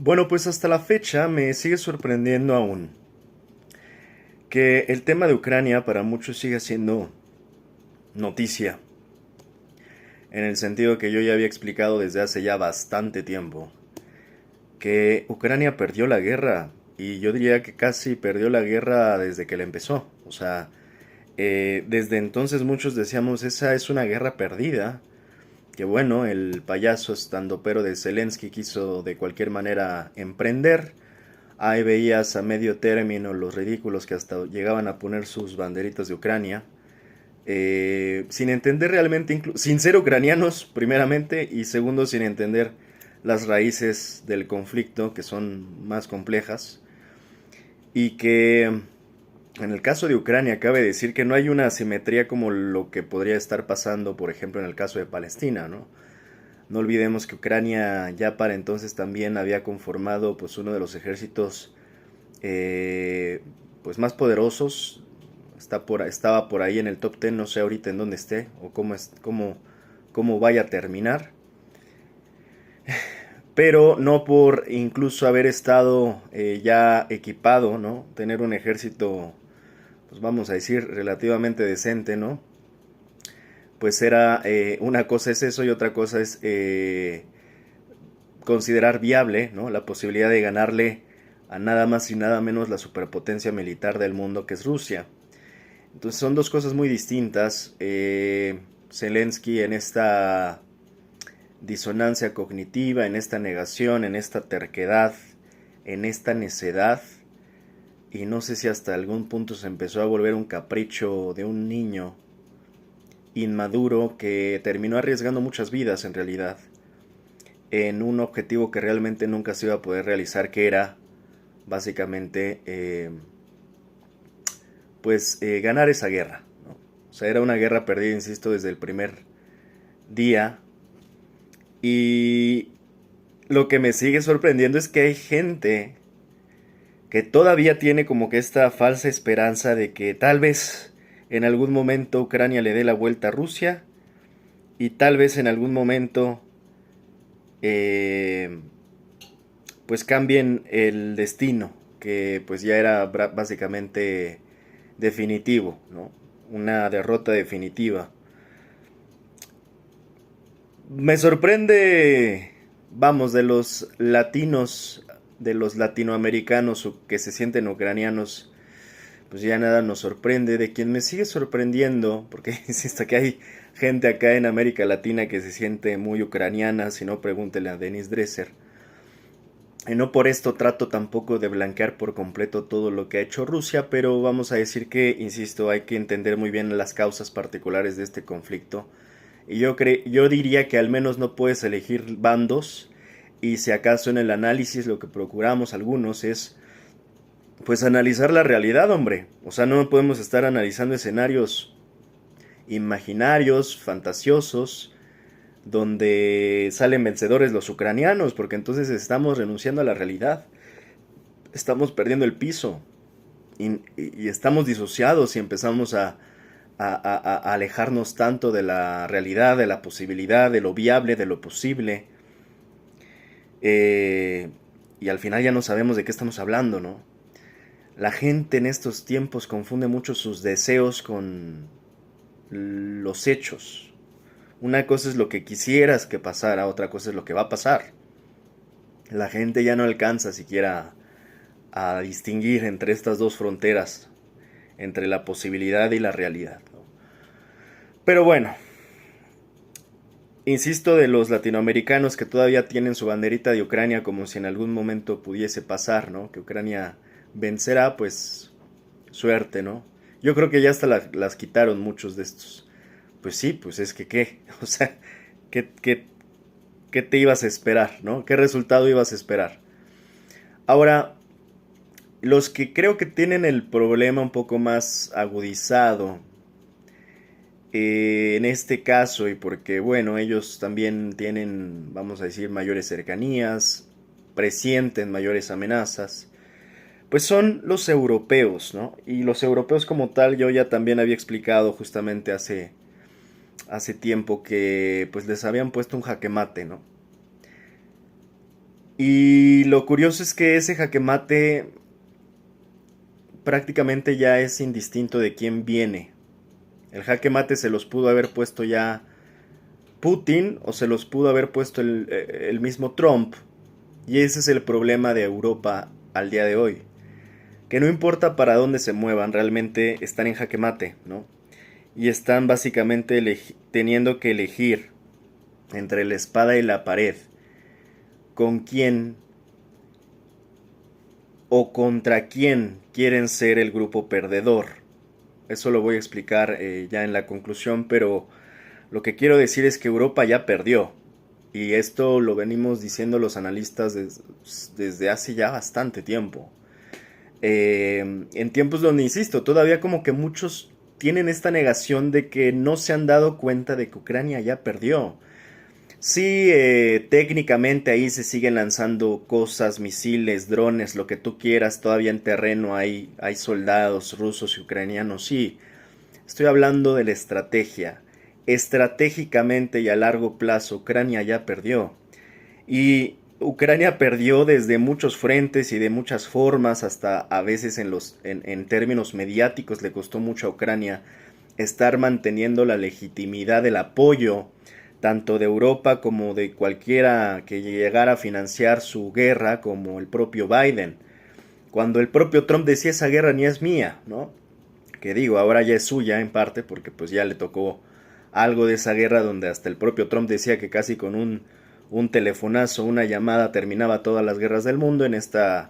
Bueno, pues hasta la fecha me sigue sorprendiendo aún que el tema de Ucrania para muchos sigue siendo noticia, en el sentido que yo ya había explicado desde hace ya bastante tiempo, que Ucrania perdió la guerra, y yo diría que casi perdió la guerra desde que la empezó. O sea, desde entonces muchos decíamos, esa es una guerra perdida, que bueno, el payaso estandopero de Zelensky quiso de cualquier manera emprender. Ahí veías a medio término los ridículos que hasta llegaban a poner sus banderitas de Ucrania, sin entender realmente, sin ser ucranianos primeramente, y segundo sin entender las raíces del conflicto, que son más complejas, y que en el caso de Ucrania cabe decir que no hay una asimetría como lo que podría estar pasando, por ejemplo, en el caso de Palestina, ¿no? No olvidemos que Ucrania ya para entonces también había conformado pues uno de los ejércitos eh, pues más poderosos. Estaba por ahí en el top 10, no sé ahorita en dónde esté o cómo vaya a terminar. Pero no por incluso haber estado ya equipado, ¿no? Tener un ejército, pues vamos a decir, relativamente decente, ¿no? Pues era, una cosa es eso y otra cosa es considerar viable, ¿no? La posibilidad de ganarle a nada más y nada menos la superpotencia militar del mundo, que es Rusia. Entonces son dos cosas muy distintas. Zelensky, en esta disonancia cognitiva, en esta negación, en esta terquedad, en esta necedad, y no sé si hasta algún punto se empezó a volver un capricho de un niño inmaduro que terminó arriesgando muchas vidas en realidad, en un objetivo que realmente nunca se iba a poder realizar, que era básicamente ganar esa guerra, ¿no? O sea, era una guerra perdida, insisto, desde el primer día. Y lo que me sigue sorprendiendo es que hay gente que todavía tiene como que esta falsa esperanza de que tal vez en algún momento Ucrania le dé la vuelta a Rusia, y tal vez en algún momento eh, pues cambien el destino, que pues ya era básicamente definitivo, ¿no? Una derrota definitiva. Me sorprende, vamos, de los latinos, de los latinoamericanos que se sienten ucranianos, pues ya nada nos sorprende. De quien me sigue sorprendiendo, porque insisto que hay gente acá en América Latina que se siente muy ucraniana, si no pregúntele a Denis Dresser. Y no por esto trato tampoco de blanquear por completo todo lo que ha hecho Rusia, pero vamos a decir que, insisto, hay que entender muy bien las causas particulares de este conflicto. Y yo diría que al menos no puedes elegir bandos, y si acaso en el análisis lo que procuramos algunos es pues analizar la realidad, hombre. O sea, no podemos estar analizando escenarios imaginarios, fantasiosos, donde salen vencedores los ucranianos, porque entonces estamos renunciando a la realidad. Estamos perdiendo el piso, y estamos disociados y empezamos a alejarnos tanto de la realidad, de la posibilidad, de lo viable, de lo posible. Eh, y al final ya no sabemos de qué estamos hablando, ¿no? La gente en estos tiempos confunde mucho sus deseos con los hechos. Una cosa es lo que quisieras que pasara, otra cosa es lo que va a pasar. La gente ya no alcanza siquiera a distinguir entre estas dos fronteras, entre la posibilidad y la realidad, ¿no? Pero bueno, insisto, de los latinoamericanos que todavía tienen su banderita de Ucrania como si en algún momento pudiese pasar, ¿no? Que Ucrania vencerá, pues suerte, ¿no? Yo creo que ya hasta las quitaron muchos de estos. Pues sí, pues es que qué, o sea, ¿qué te ibas a esperar, ¿no? ¿Qué resultado ibas a esperar? Ahora, los que creo que tienen el problema un poco más agudizado, en este caso, y porque, bueno, ellos también tienen, vamos a decir, mayores cercanías, presienten mayores amenazas, pues son los europeos, ¿no? Y los europeos como tal, yo ya también había explicado justamente hace tiempo que pues les habían puesto un jaque mate, ¿no? Y lo curioso es que ese jaque mate prácticamente ya es indistinto de quién viene. El jaque mate se los pudo haber puesto ya Putin o se los pudo haber puesto el mismo Trump. Y ese es el problema de Europa al día de hoy. Que no importa para dónde se muevan, realmente están en jaque mate, ¿no? Y están básicamente teniendo que elegir entre la espada y la pared con quién o contra quién quieren ser el grupo perdedor. Eso lo voy a explicar ya en la conclusión, pero lo que quiero decir es que Europa ya perdió. Y esto lo venimos diciendo los analistas desde hace ya bastante tiempo. En tiempos donde, insisto, todavía como que muchos tienen esta negación de que no se han dado cuenta de que Ucrania ya perdió. Sí, técnicamente ahí se siguen lanzando cosas, misiles, drones, lo que tú quieras, todavía en terreno hay soldados rusos y ucranianos, sí. Estoy hablando de la estrategia. Estratégicamente y a largo plazo, Ucrania ya perdió. Y Ucrania perdió desde muchos frentes y de muchas formas, hasta a veces en términos mediáticos le costó mucho a Ucrania estar manteniendo la legitimidad del apoyo tanto de Europa como de cualquiera que llegara a financiar su guerra, como el propio Biden. Cuando el propio Trump decía esa guerra ni es mía, ¿no? Que digo, ahora ya es suya en parte porque pues ya le tocó algo de esa guerra donde hasta el propio Trump decía que casi con un telefonazo, una llamada terminaba todas las guerras del mundo en esta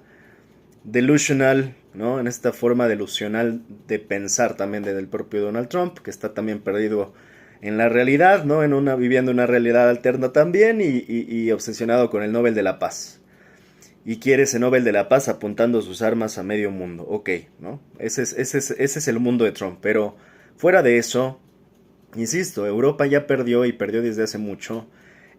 delusional, ¿no? En esta forma delusional de pensar también del propio Donald Trump, que está también perdido en la realidad, ¿no? Viviendo una realidad alterna también y obsesionado con el Nobel de la Paz. Y quiere ese Nobel de la Paz apuntando sus armas a medio mundo. Ok, ¿no? Ese es el mundo de Trump. Pero fuera de eso, insisto, Europa ya perdió y perdió desde hace mucho.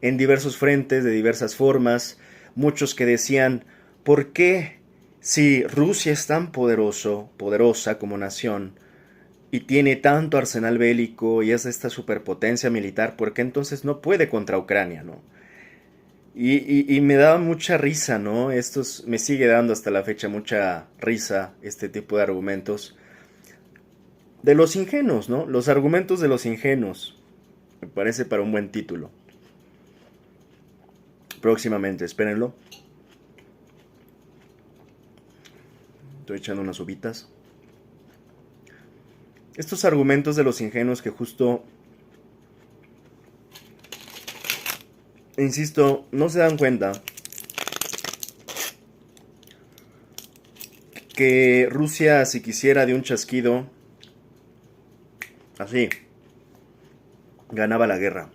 En diversos frentes, de diversas formas. Muchos que decían, ¿por qué si Rusia es tan poderosa como nación, y tiene tanto arsenal bélico y es esta superpotencia militar, ¿por qué entonces no puede contra Ucrania, no? Y me daba mucha risa, ¿no? Me sigue dando hasta la fecha mucha risa este tipo de argumentos de los ingenuos, ¿no? Los argumentos de los ingenuos. Me parece para un buen título. Próximamente, espérenlo. Estoy echando unas uvitas. Estos argumentos de los ingenuos que justo, insisto, no se dan cuenta que Rusia, si quisiera de un chasquido, así, ganaba la guerra.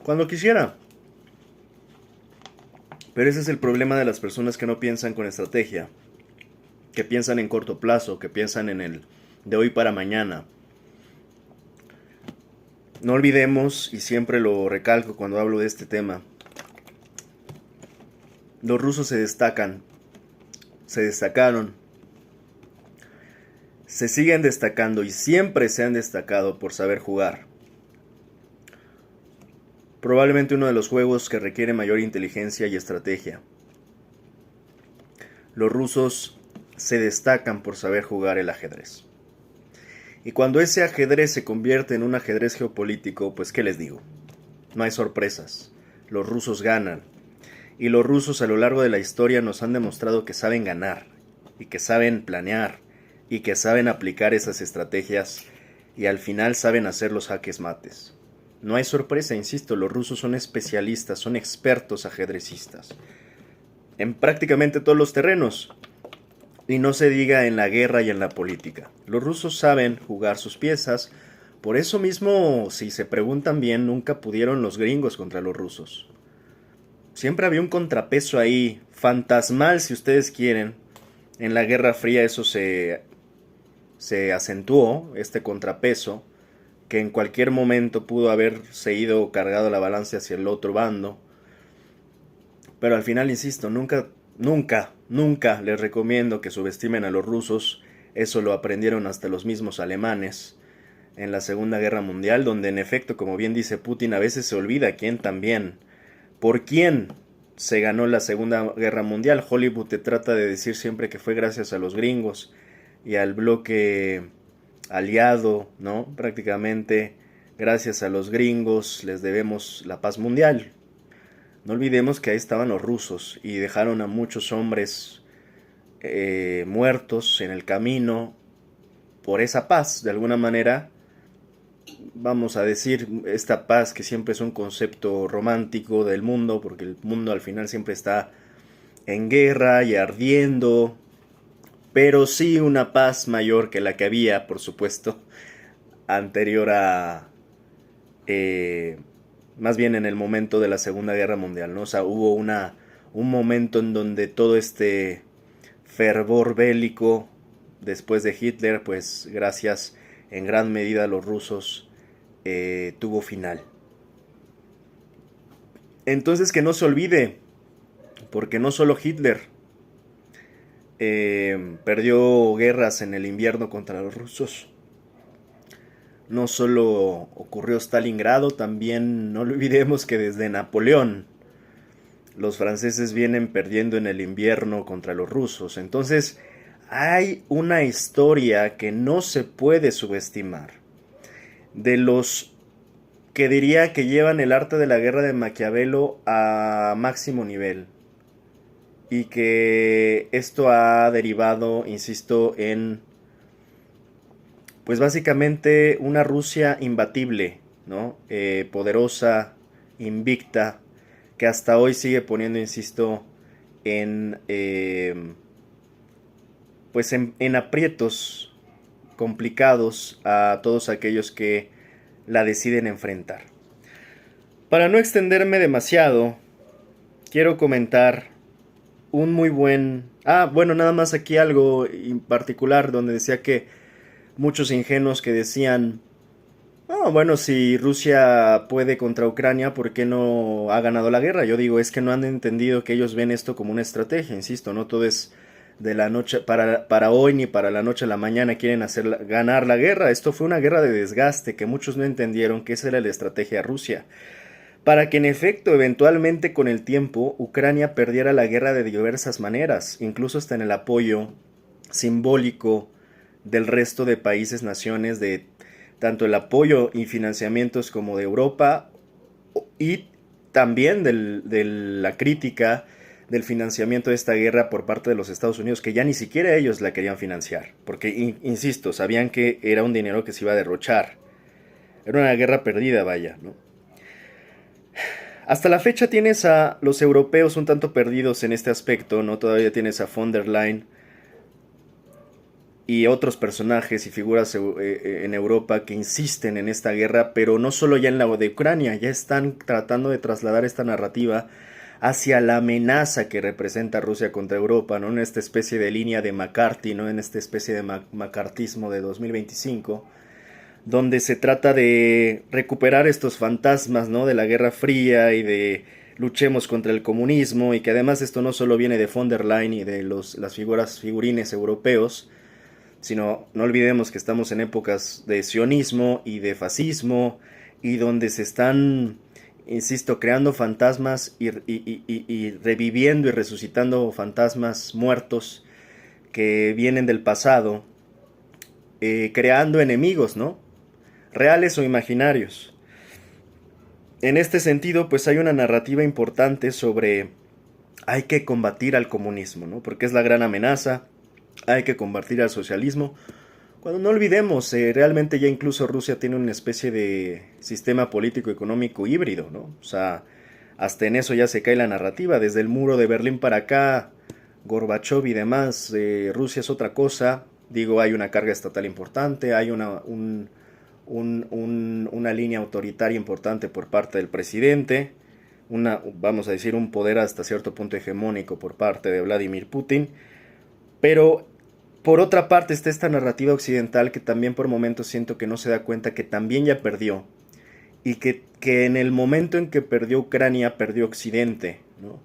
Cuando quisiera. Pero ese es el problema de las personas que no piensan con estrategia, que piensan en corto plazo, que piensan en el de hoy para mañana. No olvidemos, y siempre lo recalco cuando hablo de este tema, los rusos se destacan, se destacaron, se siguen destacando y siempre se han destacado por saber jugar. Probablemente uno de los juegos que requiere mayor inteligencia y estrategia. Los rusos se destacan por saber jugar el ajedrez. Y cuando ese ajedrez se convierte en un ajedrez geopolítico, pues ¿qué les digo? No hay sorpresas. Los rusos ganan. Y los rusos a lo largo de la historia nos han demostrado que saben ganar, y que saben planear, y que saben aplicar esas estrategias, y al final saben hacer los jaques mates. No hay sorpresa, insisto, los rusos son especialistas, son expertos ajedrecistas. En prácticamente todos los terrenos. Y no se diga en la guerra y en la política. Los rusos saben jugar sus piezas. Por eso mismo, si se preguntan bien, nunca pudieron los gringos contra los rusos. Siempre había un contrapeso ahí, fantasmal si ustedes quieren. En la Guerra Fría eso se acentuó, este contrapeso, que en cualquier momento pudo haberse ido cargado la balanza hacia el otro bando. Pero al final, insisto, nunca les recomiendo que subestimen a los rusos. Eso lo aprendieron hasta los mismos alemanes en la Segunda Guerra Mundial, donde en efecto, como bien dice Putin, a veces se olvida quién también, por quién se ganó la Segunda Guerra Mundial. Hollywood te trata de decir siempre que fue gracias a los gringos y al bloque aliado, ¿no? Prácticamente gracias a los gringos les debemos la paz mundial. No olvidemos que ahí estaban los rusos y dejaron a muchos hombres muertos en el camino por esa paz. De alguna manera, vamos a decir, esta paz que siempre es un concepto romántico del mundo, porque el mundo al final siempre está en guerra y ardiendo, pero sí una paz mayor que la que había, por supuesto, anterior a... más bien en el momento de la Segunda Guerra Mundial, ¿no? O sea, hubo un momento en donde todo este fervor bélico después de Hitler, pues gracias en gran medida a los rusos, tuvo final. Entonces que no se olvide, porque no solo Hitler perdió guerras en el invierno contra los rusos, no solo ocurrió Stalingrado, también no olvidemos que desde Napoleón los franceses vienen perdiendo en el invierno contra los rusos. Entonces hay una historia que no se puede subestimar. De los que diría que llevan el arte de la guerra de Maquiavelo a máximo nivel. Y que esto ha derivado, insisto, en pues básicamente una Rusia imbatible, ¿no? Poderosa, invicta, que hasta hoy sigue poniendo, insisto, en pues en aprietos complicados a todos aquellos que la deciden enfrentar. Para no extenderme demasiado, quiero comentar un muy buen... bueno, nada más aquí algo en particular donde decía que muchos ingenuos que decían, bueno, si Rusia puede contra Ucrania, ¿por qué no ha ganado la guerra? Yo digo, es que no han entendido que ellos ven esto como una estrategia, insisto, no todo es de la noche para hoy ni para la noche a la mañana quieren ganar la guerra. Esto fue una guerra de desgaste que muchos no entendieron que esa era la estrategia de Rusia. Para que en efecto, eventualmente con el tiempo, Ucrania perdiera la guerra de diversas maneras, incluso hasta en el apoyo simbólico del resto de países, naciones, de tanto el apoyo y financiamientos como de Europa y también de la crítica del financiamiento de esta guerra por parte de los Estados Unidos, que ya ni siquiera ellos la querían financiar, porque, insisto, sabían que era un dinero que se iba a derrochar. Era una guerra perdida, vaya, ¿no? Hasta la fecha tienes a los europeos un tanto perdidos en este aspecto, ¿no? Todavía tienes a von der Leyen y otros personajes y figuras en Europa que insisten en esta guerra, pero no solo ya en la de Ucrania, ya están tratando de trasladar esta narrativa hacia la amenaza que representa Rusia contra Europa, ¿no? En esta especie de línea de McCarthy, ¿no? En esta especie de macartismo de 2025, donde se trata de recuperar estos fantasmas, ¿no? De la Guerra Fría y de luchemos contra el comunismo, y que además esto no solo viene de von der Leyen y de las figurines europeos, sino no olvidemos que estamos en épocas de sionismo y de fascismo, y donde se están, insisto, creando fantasmas y reviviendo y resucitando fantasmas muertos que vienen del pasado, creando enemigos, ¿no? Reales o imaginarios. En este sentido, pues hay una narrativa importante sobre hay que combatir al comunismo, ¿no? Porque es la gran amenaza, hay que combatir al socialismo. Cuando no olvidemos, realmente ya incluso Rusia tiene una especie de sistema político-económico híbrido, ¿no? O sea, hasta en eso ya se cae la narrativa. Desde el muro de Berlín para acá, Gorbachev y demás, Rusia es otra cosa. Digo, hay una carga estatal importante, hay una línea autoritaria importante por parte del presidente, vamos a decir, un poder hasta cierto punto hegemónico por parte de Vladimir Putin. Pero por otra parte está esta narrativa occidental que también por momentos siento que no se da cuenta que también ya perdió, y que en el momento en que perdió Ucrania, perdió Occidente, ¿no?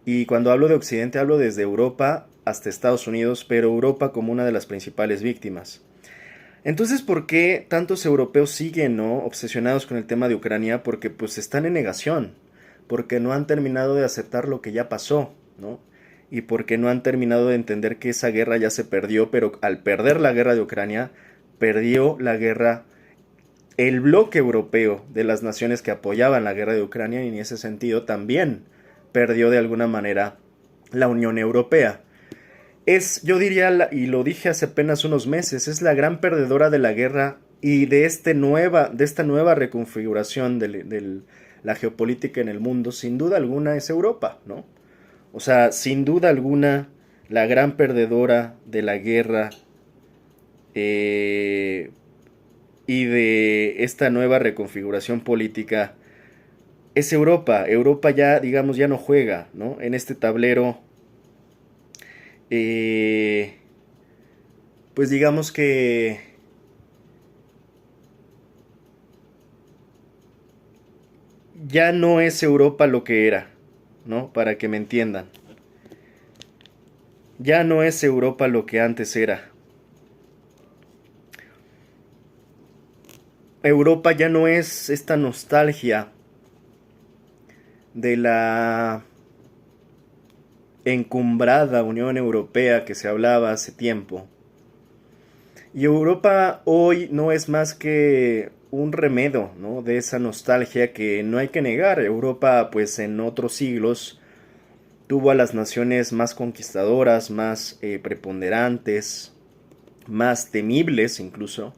Y cuando hablo de Occidente hablo desde Europa hasta Estados Unidos, pero Europa como una de las principales víctimas. Entonces, ¿por qué tantos europeos siguen, ¿no?, obsesionados con el tema de Ucrania? Porque pues están en negación. porque no han terminado de aceptar lo que ya pasó, ¿no? Y porque no han terminado de entender que esa guerra ya se perdió, pero al perder la guerra de Ucrania, perdió la guerra el bloque europeo de las naciones que apoyaban la guerra de Ucrania, y en ese sentido también perdió de alguna manera la Unión Europea. Es, yo diría, y lo dije hace apenas unos meses, es la gran perdedora de la guerra y de esta nueva reconfiguración de la geopolítica en el mundo, sin duda alguna es Europa, ¿no? O sea, sin duda alguna, la gran perdedora de la guerra y de esta nueva reconfiguración política es Europa. Europa ya, digamos, ya no juega, ¿no? En este tablero, eh, pues digamos que ya no es Europa lo que era, ¿no? Para que me entiendan. Ya no es Europa lo que antes era. Europa ya no es esta nostalgia de la encumbrada Unión Europea que se hablaba hace tiempo. Y Europa hoy no es más que un remedio, ¿no? De esa nostalgia que no hay que negar. Europa, pues en otros siglos, tuvo a las naciones más conquistadoras, más preponderantes, más temibles incluso.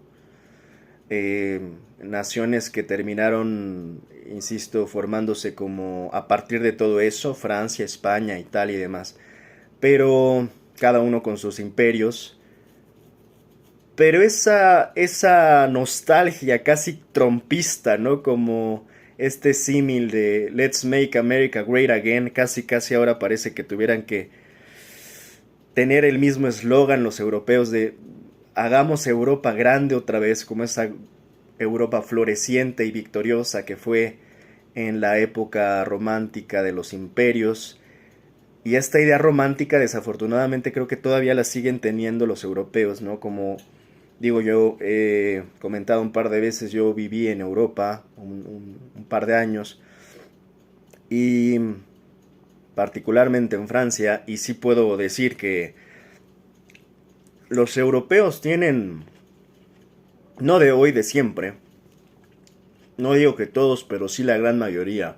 Naciones que terminaron, insisto, formándose como a partir de todo eso, Francia, España, Italia y demás. Pero cada uno con sus imperios. Pero esa nostalgia casi trompista, ¿no? Como este símil de Let's Make America Great Again, casi ahora parece que tuvieran que tener el mismo eslogan los europeos de hagamos Europa grande otra vez, como esa Europa floreciente y victoriosa que fue en la época romántica de los imperios. Y esta idea romántica, desafortunadamente, creo que todavía la siguen teniendo los europeos, ¿no? Como digo, yo he comentado un par de veces, yo viví en Europa un par de años, y particularmente en Francia, y sí puedo decir que los europeos tienen, no de hoy, de siempre, no digo que todos, pero sí la gran mayoría,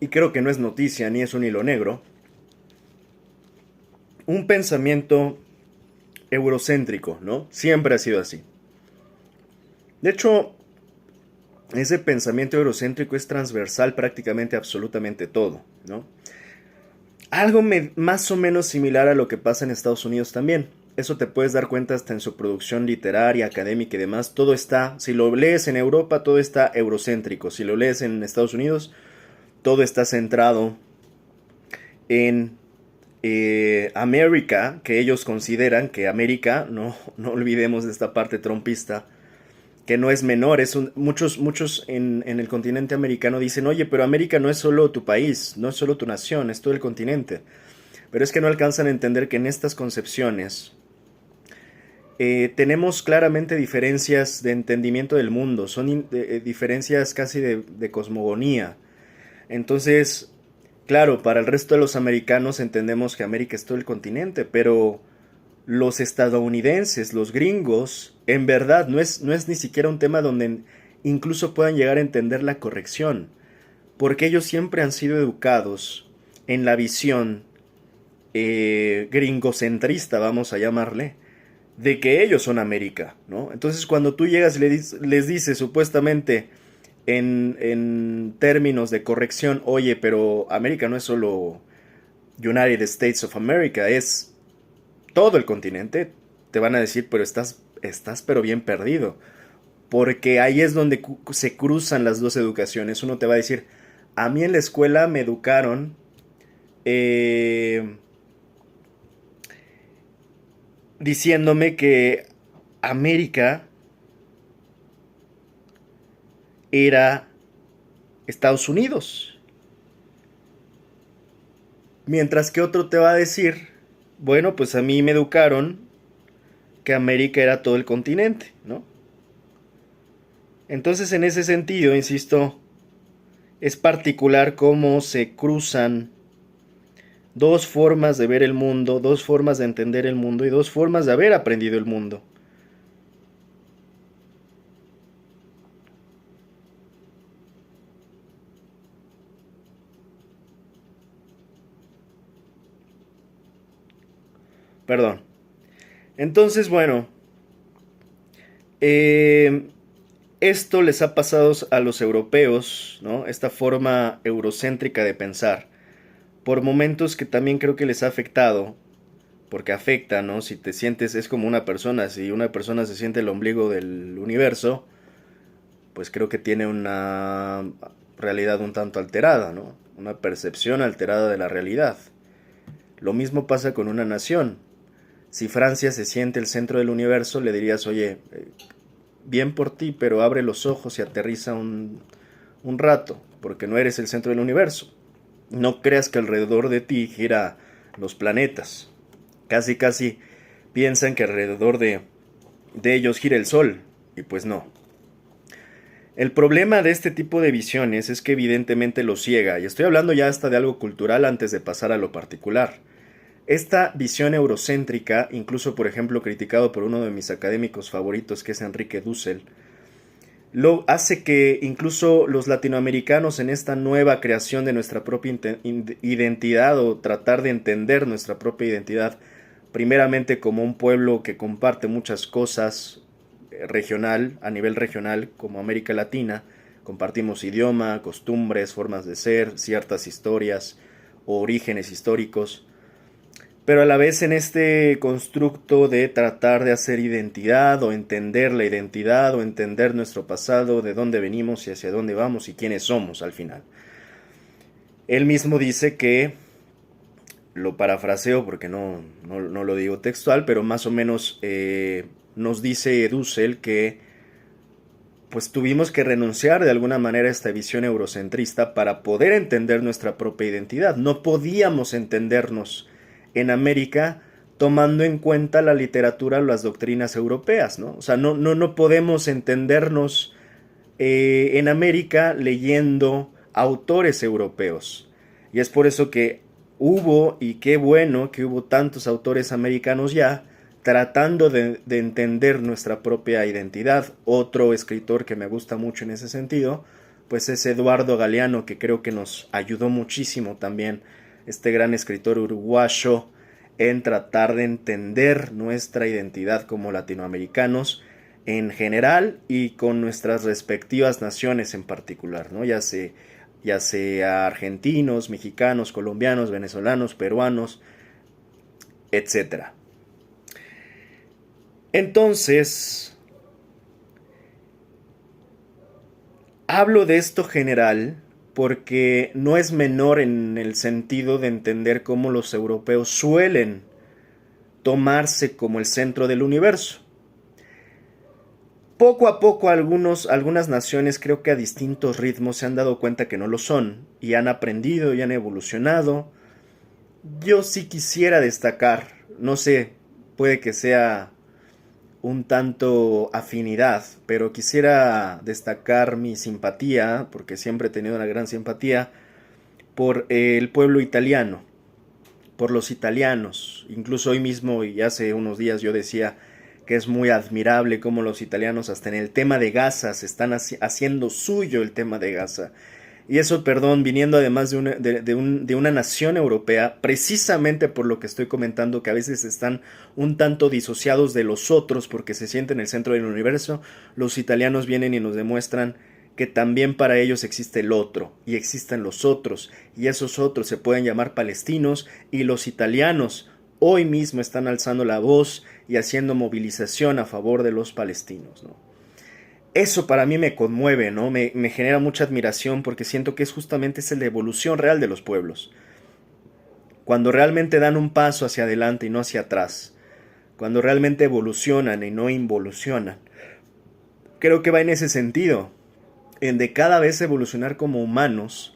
y creo que no es noticia ni es un hilo negro, un pensamiento eurocéntrico, ¿no? Siempre ha sido así. De hecho, ese pensamiento eurocéntrico es transversal prácticamente absolutamente todo, ¿no? Algo más o menos similar a lo que pasa en Estados Unidos también. Eso te puedes dar cuenta hasta en su producción literaria, académica y demás. Todo está, si lo lees en Europa, todo está eurocéntrico. Si lo lees en Estados Unidos, todo está centrado en América, que ellos consideran que América, no olvidemos de esta parte trompista, que no es menor. Muchos en el continente americano dicen, oye, pero América no es solo tu país, no es solo tu nación, es todo el continente. Pero es que no alcanzan a entender que en estas concepciones tenemos claramente diferencias de entendimiento del mundo, son diferencias casi de cosmogonía. Entonces, claro, para el resto de los americanos entendemos que América es todo el continente, pero los estadounidenses, los gringos, en verdad no es ni siquiera un tema donde incluso puedan llegar a entender la corrección, porque ellos siempre han sido educados en la visión gringocentrista, vamos a llamarle, de que ellos son América, ¿no? Entonces cuando tú llegas y les dices supuestamente en términos de corrección, oye, pero América no es solo United States of America, es todo el continente, te van a decir, pero estás pero bien perdido. Porque ahí es donde se cruzan las dos educaciones. Uno te va a decir, a mí en la escuela me educaron diciéndome que América era Estados Unidos. Mientras que otro te va a decir, bueno, pues a mí me educaron que América era todo el continente, ¿no? Entonces, en ese sentido, insisto, es particular cómo se cruzan dos formas de ver el mundo, dos formas de entender el mundo y dos formas de haber aprendido el mundo. Perdón. Entonces, bueno, eh, esto les ha pasado a los europeos, ¿no? Esta forma eurocéntrica de pensar, por momentos que también creo que les ha afectado, porque afecta, ¿no? Si te sientes, es como una persona, si una persona se siente el ombligo del universo, pues creo que tiene una realidad un tanto alterada, ¿no? Una percepción alterada de la realidad. Lo mismo pasa con una nación. Si Francia se siente el centro del universo, le dirías, oye, bien por ti, pero abre los ojos y aterriza un rato, porque no eres el centro del universo. No creas que alrededor de ti gira los planetas. Casi, casi piensan que alrededor de ellos gira el sol, y pues no. El problema de este tipo de visiones es que evidentemente lo ciega, y estoy hablando ya hasta de algo cultural antes de pasar a lo particular. Esta visión eurocéntrica, incluso por ejemplo criticado por uno de mis académicos favoritos, que es Enrique Dussel, lo hace que incluso los latinoamericanos en esta nueva creación de nuestra propia identidad o tratar de entender nuestra propia identidad, primeramente como un pueblo que comparte muchas cosas regional, a nivel regional, como América Latina, compartimos idioma, costumbres, formas de ser, ciertas historias o orígenes históricos, pero a la vez en este constructo de tratar de hacer identidad o entender la identidad o entender nuestro pasado, de dónde venimos y hacia dónde vamos y quiénes somos al final. Él mismo dice que, lo parafraseo porque no lo digo textual, pero más o menos nos dice Dussel que pues tuvimos que renunciar de alguna manera a esta visión eurocentrista para poder entender nuestra propia identidad. No podíamos entendernos en América tomando en cuenta la literatura o las doctrinas europeas, ¿no? O sea, no podemos entendernos en América leyendo autores europeos. Y es por eso que hubo, y qué bueno que hubo tantos autores americanos ya, tratando de entender nuestra propia identidad. Otro escritor que me gusta mucho en ese sentido, pues es Eduardo Galeano, que creo que nos ayudó muchísimo también, este gran escritor uruguayo, en tratar de entender nuestra identidad como latinoamericanos en general y con nuestras respectivas naciones en particular, ¿no? Ya sea argentinos, mexicanos, colombianos, venezolanos, peruanos, etcétera. Entonces, hablo de esto general porque no es menor en el sentido de entender cómo los europeos suelen tomarse como el centro del universo. Poco a poco algunas naciones, creo que a distintos ritmos, se han dado cuenta que no lo son y han aprendido y han evolucionado. Yo sí quisiera destacar, no sé, puede que sea un tanto afinidad, pero quisiera destacar mi simpatía, porque siempre he tenido una gran simpatía, por el pueblo italiano, por los italianos. Incluso hoy mismo y hace unos días yo decía que es muy admirable cómo los italianos hasta en el tema de Gaza se están haciendo suyo el tema de Gaza. Y eso, perdón, viniendo además de una nación europea, precisamente por lo que estoy comentando, que a veces están un tanto disociados de los otros porque se sienten el centro del universo, los italianos vienen y nos demuestran que también para ellos existe el otro, y existen los otros, y esos otros se pueden llamar palestinos, y los italianos hoy mismo están alzando la voz y haciendo movilización a favor de los palestinos, ¿no? Eso para mí me conmueve, ¿no? Me genera mucha admiración porque siento que es justamente la evolución real de los pueblos. Cuando realmente dan un paso hacia adelante y no hacia atrás. Cuando realmente evolucionan y no involucionan. Creo que va en ese sentido. En de cada vez evolucionar como humanos.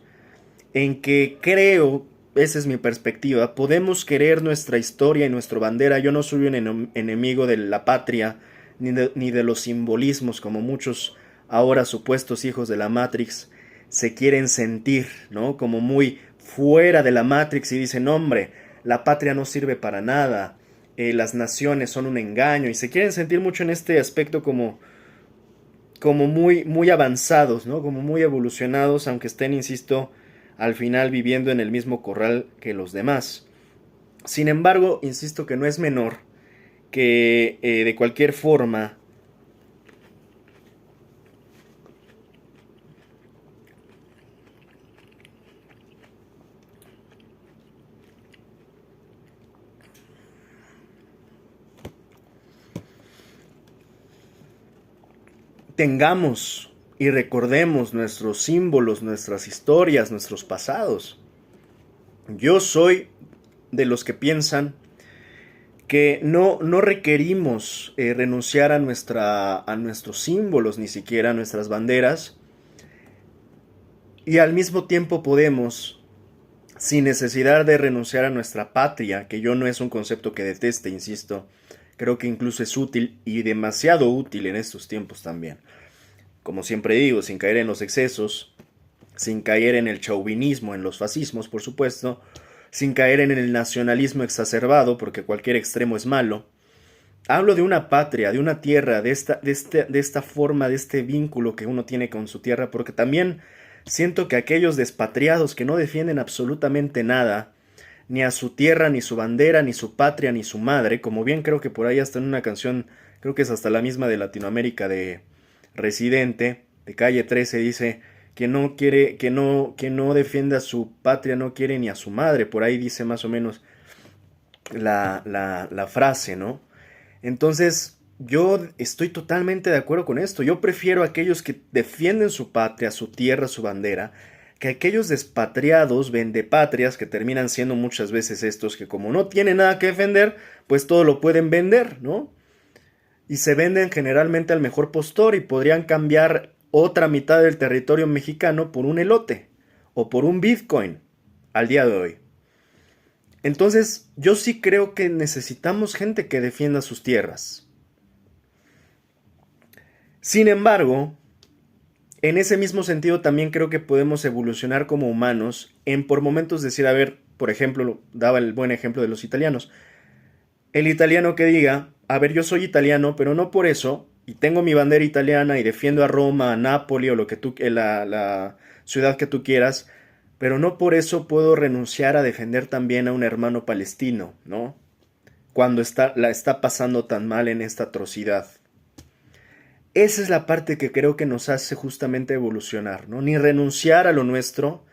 En que creo, esa es mi perspectiva, podemos querer nuestra historia y nuestra bandera. Yo no soy un enemigo de la patria ni de los simbolismos como muchos ahora supuestos hijos de la Matrix se quieren sentir, ¿no? Como muy fuera de la Matrix y dicen, hombre, la patria no sirve para nada, las naciones son un engaño y se quieren sentir mucho en este aspecto como muy, muy avanzados, ¿no? Como muy evolucionados, aunque estén, insisto, al final viviendo en el mismo corral que los demás. Sin embargo, insisto que no es menor que de cualquier forma tengamos y recordemos nuestros símbolos, nuestras historias, nuestros pasados. Yo soy de los que piensan que no requerimos renunciar a nuestros símbolos, ni siquiera a nuestras banderas, y al mismo tiempo podemos, sin necesidad de renunciar a nuestra patria, que yo no es un concepto que deteste, insisto, creo que incluso es útil y demasiado útil en estos tiempos también. Como siempre digo, sin caer en los excesos, sin caer en el chauvinismo, en los fascismos, por supuesto, sin caer en el nacionalismo exacerbado, porque cualquier extremo es malo. Hablo de una patria, de una tierra, de esta forma, de este vínculo que uno tiene con su tierra, porque también siento que aquellos despatriados que no defienden absolutamente nada, ni a su tierra, ni su bandera, ni su patria, ni su madre, como bien creo que por ahí hasta en una canción, creo que es hasta la misma de Latinoamérica de Residente, de Calle 13, dice que no quiere, que no defienda a su patria, no quiere ni a su madre, por ahí dice más o menos la frase, ¿no? Entonces, yo estoy totalmente de acuerdo con esto. Yo prefiero a aquellos que defienden su patria, su tierra, su bandera, que aquellos despatriados, vendepatrias, que terminan siendo muchas veces estos que como no tienen nada que defender, pues todo lo pueden vender, ¿no? Y se venden generalmente al mejor postor y podrían cambiar otra mitad del territorio mexicano por un elote o por un Bitcoin al día de hoy. Entonces, yo sí creo que necesitamos gente que defienda sus tierras. Sin embargo, en ese mismo sentido también creo que podemos evolucionar como humanos en por momentos decir, a ver, por ejemplo, daba el buen ejemplo de los italianos. El italiano que diga, a ver, yo soy italiano, pero no por eso, y tengo mi bandera italiana y defiendo a Roma, a Nápoli o lo que tú, la ciudad que tú quieras, pero no por eso puedo renunciar a defender también a un hermano palestino, ¿no? Cuando la está pasando tan mal en esta atrocidad. Esa es la parte que creo que nos hace justamente evolucionar, ¿no? Ni renunciar a lo nuestro,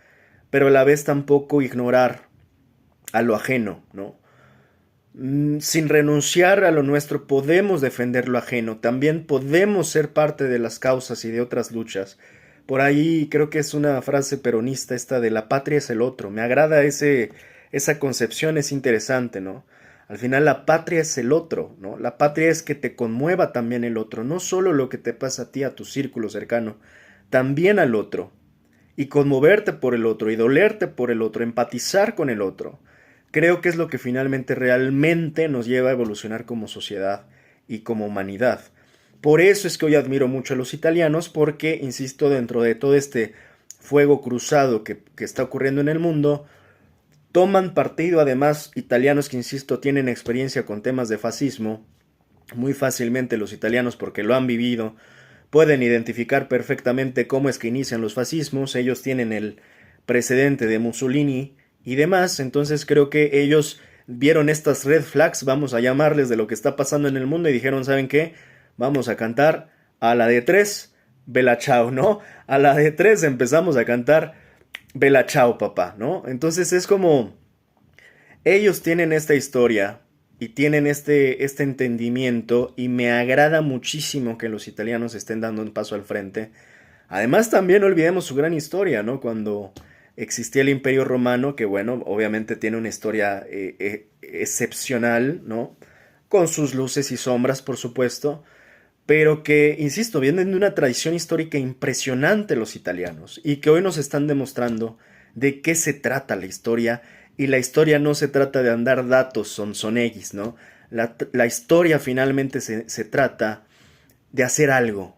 pero a la vez tampoco ignorar a lo ajeno, ¿no? Sin renunciar a lo nuestro podemos defender lo ajeno, también podemos ser parte de las causas y de otras luchas. Por ahí creo que es una frase peronista esta de la patria es el otro. Me agrada esa concepción, es interesante, ¿no? Al final la patria es el otro, ¿no? La patria es que te conmueva también el otro, no solo lo que te pasa a ti, a tu círculo cercano, también al otro. Y conmoverte por el otro, y dolerte por el otro, empatizar con el otro. Creo que es lo que finalmente realmente nos lleva a evolucionar como sociedad y como humanidad. Por eso es que hoy admiro mucho a los italianos, porque, insisto, dentro de todo este fuego cruzado que está ocurriendo en el mundo, toman partido, además, italianos que, insisto, tienen experiencia con temas de fascismo, muy fácilmente los italianos, porque lo han vivido, pueden identificar perfectamente cómo es que inician los fascismos, ellos tienen el precedente de Mussolini y demás, entonces creo que ellos vieron estas red flags, vamos a llamarles, de lo que está pasando en el mundo y dijeron, ¿saben qué? Vamos a cantar a la de tres, Bella Ciao, ¿no? A la de tres empezamos a cantar Bella Ciao, papá, ¿no? Entonces es como ellos tienen esta historia y tienen este entendimiento y me agrada muchísimo que los italianos estén dando un paso al frente. Además también no olvidemos su gran historia, ¿no? Cuando existía el Imperio Romano, que bueno, obviamente tiene una historia excepcional, ¿no? Con sus luces y sombras, por supuesto, pero que, insisto, vienen de una tradición histórica impresionante los italianos y que hoy nos están demostrando de qué se trata la historia, y la historia no se trata de andar datos sonsoneguis, ¿no? La historia finalmente se trata de hacer algo,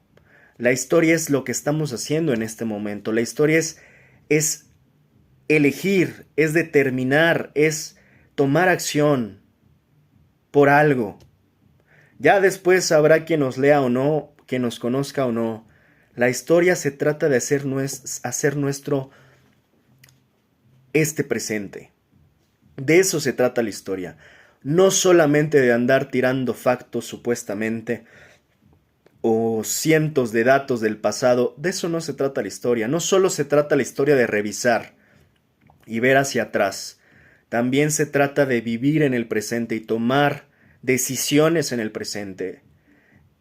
La historia es lo que estamos haciendo en este momento. La historia es elegir, es determinar, es tomar acción por algo. Ya después habrá quien nos lea o no, quien nos conozca o no. La historia se trata de hacer nuestro este presente. De eso se trata la historia. No solamente de andar tirando factos supuestamente o cientos de datos del pasado. De eso no se trata la historia. No solo se trata la historia de revisar y ver hacia atrás. También se trata de vivir en el presente y tomar decisiones en el presente.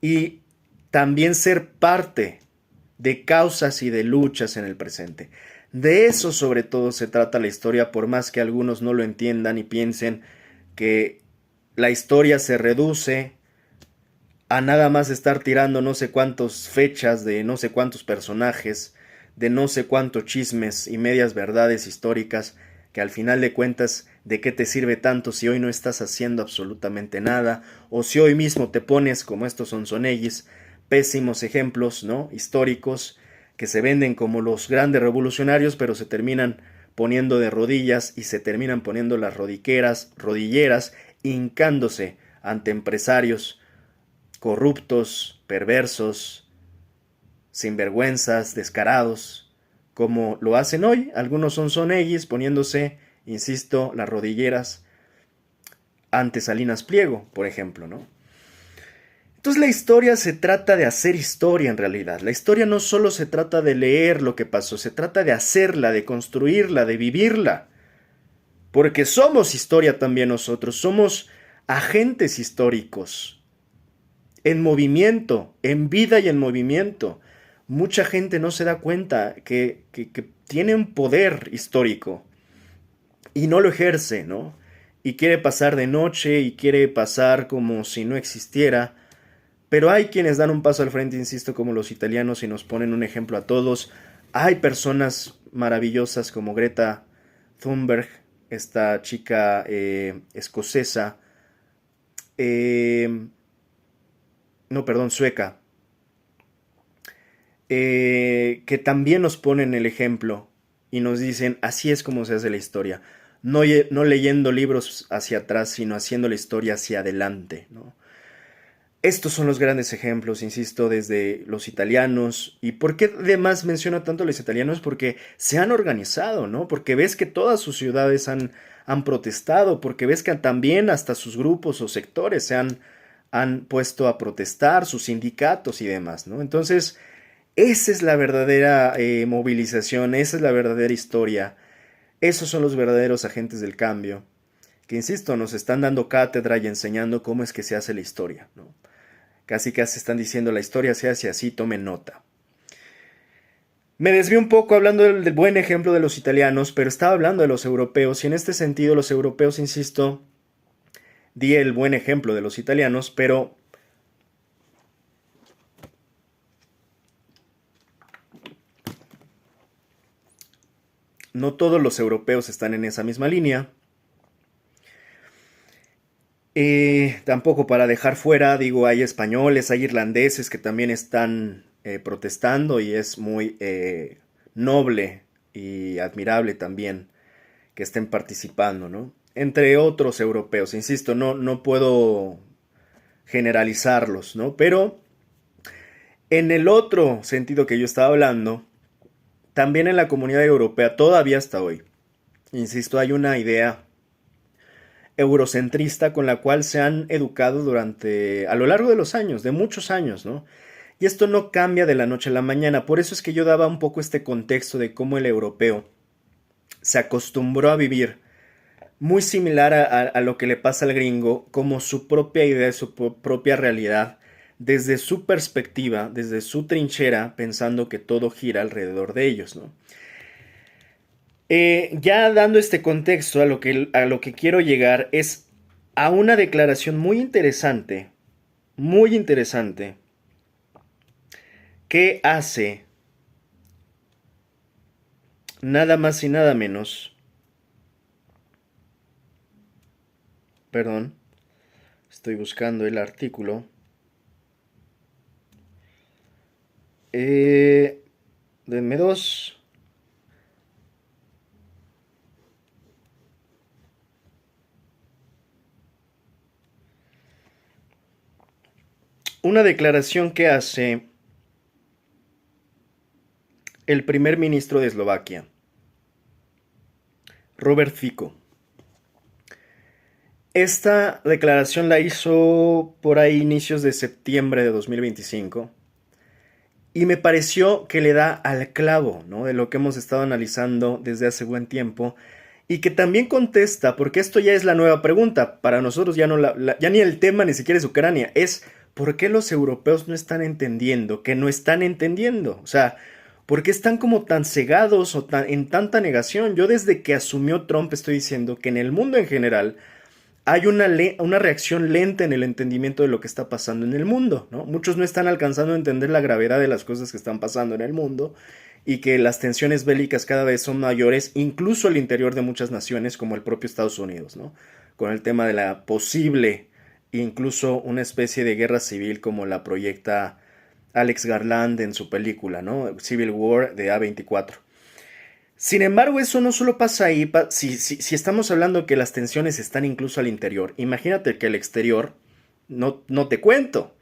Y también ser parte de causas y de luchas en el presente. De eso sobre todo se trata la historia, por más que algunos no lo entiendan y piensen que la historia se reduce a nada más estar tirando no sé cuántas fechas de no sé cuántos personajes, de no sé cuántos chismes y medias verdades históricas, que al final de cuentas, ¿de qué te sirve tanto si hoy no estás haciendo absolutamente nada? O si hoy mismo te pones, como estos sonsoneyes, pésimos ejemplos, ¿no? Históricos, que se venden como los grandes revolucionarios, pero se terminan poniendo de rodillas y se terminan poniendo las rodilleras, hincándose ante empresarios corruptos, perversos, sinvergüenzas, descarados, como lo hacen hoy. Algunos son soneyes poniéndose, insisto, las rodilleras ante Salinas Pliego, por ejemplo, ¿no? Entonces la historia se trata de hacer historia en realidad. La historia no solo se trata de leer lo que pasó, se trata de hacerla, de construirla, de vivirla. Porque somos historia también nosotros, somos agentes históricos, en movimiento, en vida y en movimiento. Mucha gente no se da cuenta que tiene un poder histórico y no lo ejerce, ¿no? Y quiere pasar de noche y quiere pasar como si no existiera. Pero hay quienes dan un paso al frente, insisto, como los italianos y nos ponen un ejemplo a todos. Hay personas maravillosas como Greta Thunberg, esta chica escocesa, no, perdón, sueca, que también nos ponen el ejemplo y nos dicen, así es como se hace la historia. No, no leyendo libros hacia atrás, sino haciendo la historia hacia adelante, ¿no? Estos son los grandes ejemplos, insisto, desde los italianos. ¿Y por qué además menciono tanto a los italianos? Porque se han organizado, ¿no? Porque ves que todas sus ciudades han protestado, porque ves que también hasta sus grupos o sectores han puesto a protestar, sus sindicatos y demás, ¿no? Entonces, esa es la verdadera movilización, esa es la verdadera historia. Esos son los verdaderos agentes del cambio, que insisto, nos están dando cátedra y enseñando cómo es que se hace la historia, ¿no? Casi casi están diciendo la historia se hace así, tomen nota. Me desvío un poco hablando del buen ejemplo de los italianos, pero estaba hablando de los europeos y en este sentido los europeos, insisto, di el buen ejemplo de los italianos, pero no todos los europeos están en esa misma línea. Tampoco para dejar fuera, digo, hay españoles, hay irlandeses que también están protestando y es muy noble y admirable también que estén participando, ¿no? Entre otros europeos, insisto, no puedo generalizarlos, ¿no? Pero en el otro sentido que yo estaba hablando, también en la comunidad europea, todavía hasta hoy, insisto, hay una idea eurocentrista con la cual se han educado a lo largo de los años, de muchos años, ¿no? Y esto no cambia de la noche a la mañana, por eso es que yo daba un poco este contexto de cómo el europeo se acostumbró a vivir muy similar a lo que le pasa al gringo, como su propia idea, su propia realidad, desde su perspectiva, desde su trinchera, pensando que todo gira alrededor de ellos, ¿no? Ya dando este contexto a lo que quiero llegar es a una declaración muy interesante, que hace nada más y nada menos, perdón, estoy buscando el artículo, Denme dos. Una declaración que hace el primer ministro de Eslovaquia, Robert Fico. Esta declaración la hizo por ahí inicios de septiembre de 2025 y me pareció que le da al clavo, ¿no?, de lo que hemos estado analizando desde hace buen tiempo y que también contesta, porque esto ya es la nueva pregunta. Para nosotros ya, no ya ni el tema ni siquiera es Ucrania, es ¿por qué los europeos no están entendiendo que no están entendiendo? O sea, ¿por qué están como tan cegados o en tanta negación? Yo desde que asumió Trump estoy diciendo que en el mundo en general hay una reacción lenta en el entendimiento de lo que está pasando en el mundo, ¿no? Muchos no están alcanzando a entender la gravedad de las cosas que están pasando en el mundo y que las tensiones bélicas cada vez son mayores, incluso al interior de muchas naciones como el propio Estados Unidos, ¿no? Con el tema de la posible, incluso una especie de guerra civil como la proyecta Alex Garland en su película, ¿no? Civil War de A24. Sin embargo, eso no solo pasa ahí. Si estamos hablando que las tensiones están incluso al interior, imagínate que el exterior no te cuento.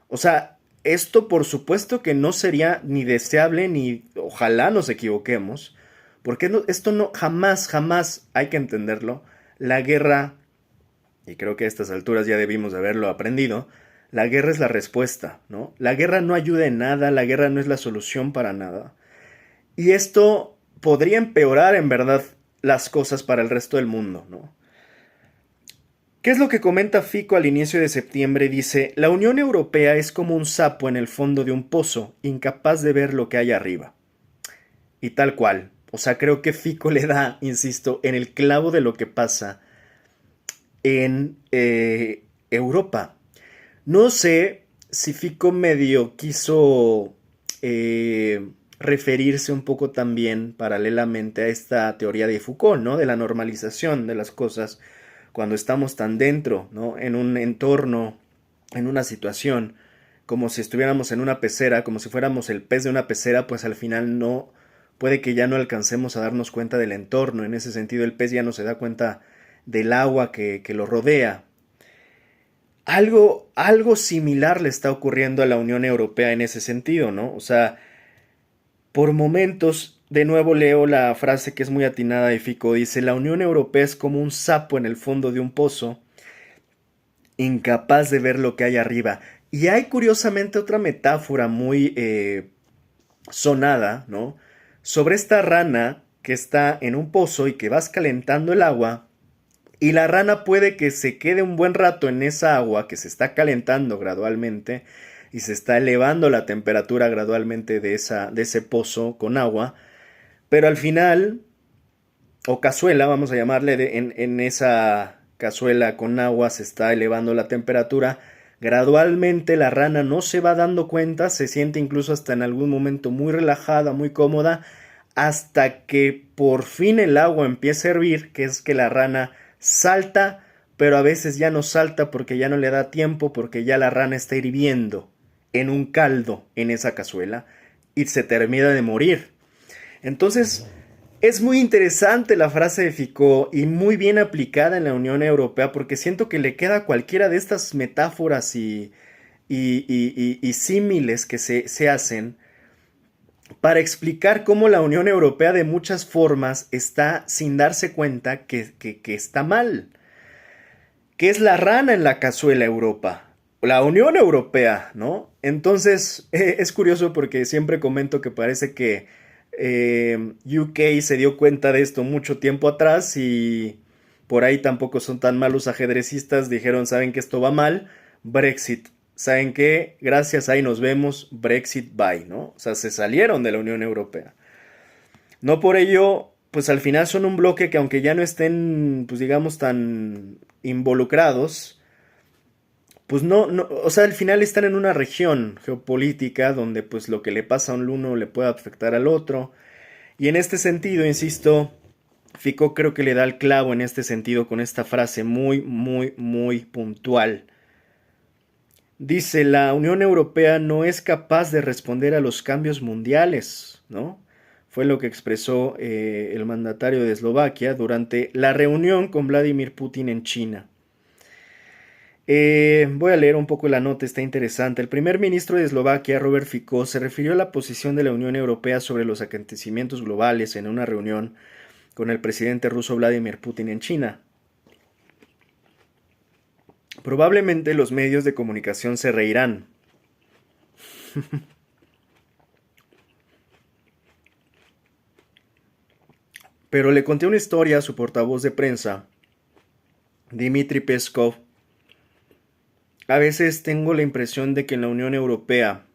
O sea, esto por supuesto que no sería ni deseable ni ojalá nos equivoquemos, porque esto no jamás hay que entenderlo. La guerra, y creo que a estas alturas ya debimos de haberlo aprendido, la guerra es la respuesta, ¿no? La guerra no ayuda en nada, la guerra no es la solución para nada. Y esto podría empeorar en verdad las cosas para el resto del mundo, ¿no? ¿Qué es lo que comenta Fico al inicio de septiembre? Dice, la Unión Europea es como un sapo en el fondo de un pozo, incapaz de ver lo que hay arriba. Y tal cual. O sea, creo que Fico le da, insisto, en el clavo de lo que pasa en Europa. No sé si Fico medio quiso referirse un poco también paralelamente a esta teoría de Foucault, ¿no? De la normalización de las cosas cuando estamos tan dentro, ¿no? En un entorno, en una situación, como si estuviéramos en una pecera, como si fuéramos el pez de una pecera, pues al final no, puede que ya no alcancemos a darnos cuenta del entorno. En ese sentido, el pez ya no se da cuenta del agua que lo rodea. Algo similar le está ocurriendo a la Unión Europea en ese sentido, ¿no? O sea, por momentos, de nuevo leo la frase que es muy atinada de Fico, dice, la Unión Europea es como un sapo en el fondo de un pozo, incapaz de ver lo que hay arriba. Y hay curiosamente otra metáfora muy sonada, ¿no? Sobre esta rana que está en un pozo y que vas calentando el agua, y la rana puede que se quede un buen rato en esa agua que se está calentando gradualmente y se está elevando la temperatura gradualmente de ese pozo con agua, pero al final, o cazuela, vamos a llamarle, en esa cazuela con agua se está elevando la temperatura, gradualmente la rana no se va dando cuenta, se siente incluso hasta en algún momento muy relajada, muy cómoda, hasta que por fin el agua empieza a hervir, que es que la rana salta, pero a veces ya no salta porque ya no le da tiempo, porque ya la rana está hirviendo en un caldo en esa cazuela y se termina de morir. Entonces, es muy interesante la frase de Foucault y muy bien aplicada en la Unión Europea porque siento que le queda a cualquiera de estas metáforas y símiles que se hacen para explicar cómo la Unión Europea de muchas formas está sin darse cuenta que está mal. Que es la rana en la cazuela Europa. La Unión Europea, ¿no? Entonces, es curioso porque siempre comento que parece que UK se dio cuenta de esto mucho tiempo atrás y por ahí tampoco son tan malos ajedrecistas. Dijeron, ¿saben que esto va mal? Brexit. ¿Saben qué? Gracias, ahí nos vemos. Brexit, bye, ¿no? O sea, se salieron de la Unión Europea. No por ello, pues al final son un bloque que aunque ya no estén, pues digamos, tan involucrados, pues no, o sea, al final están en una región geopolítica donde pues lo que le pasa a un uno le puede afectar al otro. Y en este sentido, insisto, Foucault creo que le da el clavo en este sentido con esta frase muy puntual. Dice, la Unión Europea no es capaz de responder a los cambios mundiales, ¿no? Fue lo que expresó el mandatario de Eslovaquia durante la reunión con Vladimir Putin en China. Voy a leer un poco la nota, está interesante. El primer ministro de Eslovaquia, Robert Fico, se refirió a la posición de la Unión Europea sobre los acontecimientos globales en una reunión con el presidente ruso Vladimir Putin en China. Probablemente los medios de comunicación se reirán. Pero le conté una historia a su portavoz de prensa, Dmitry Peskov. A veces tengo la impresión de que en la Unión Europea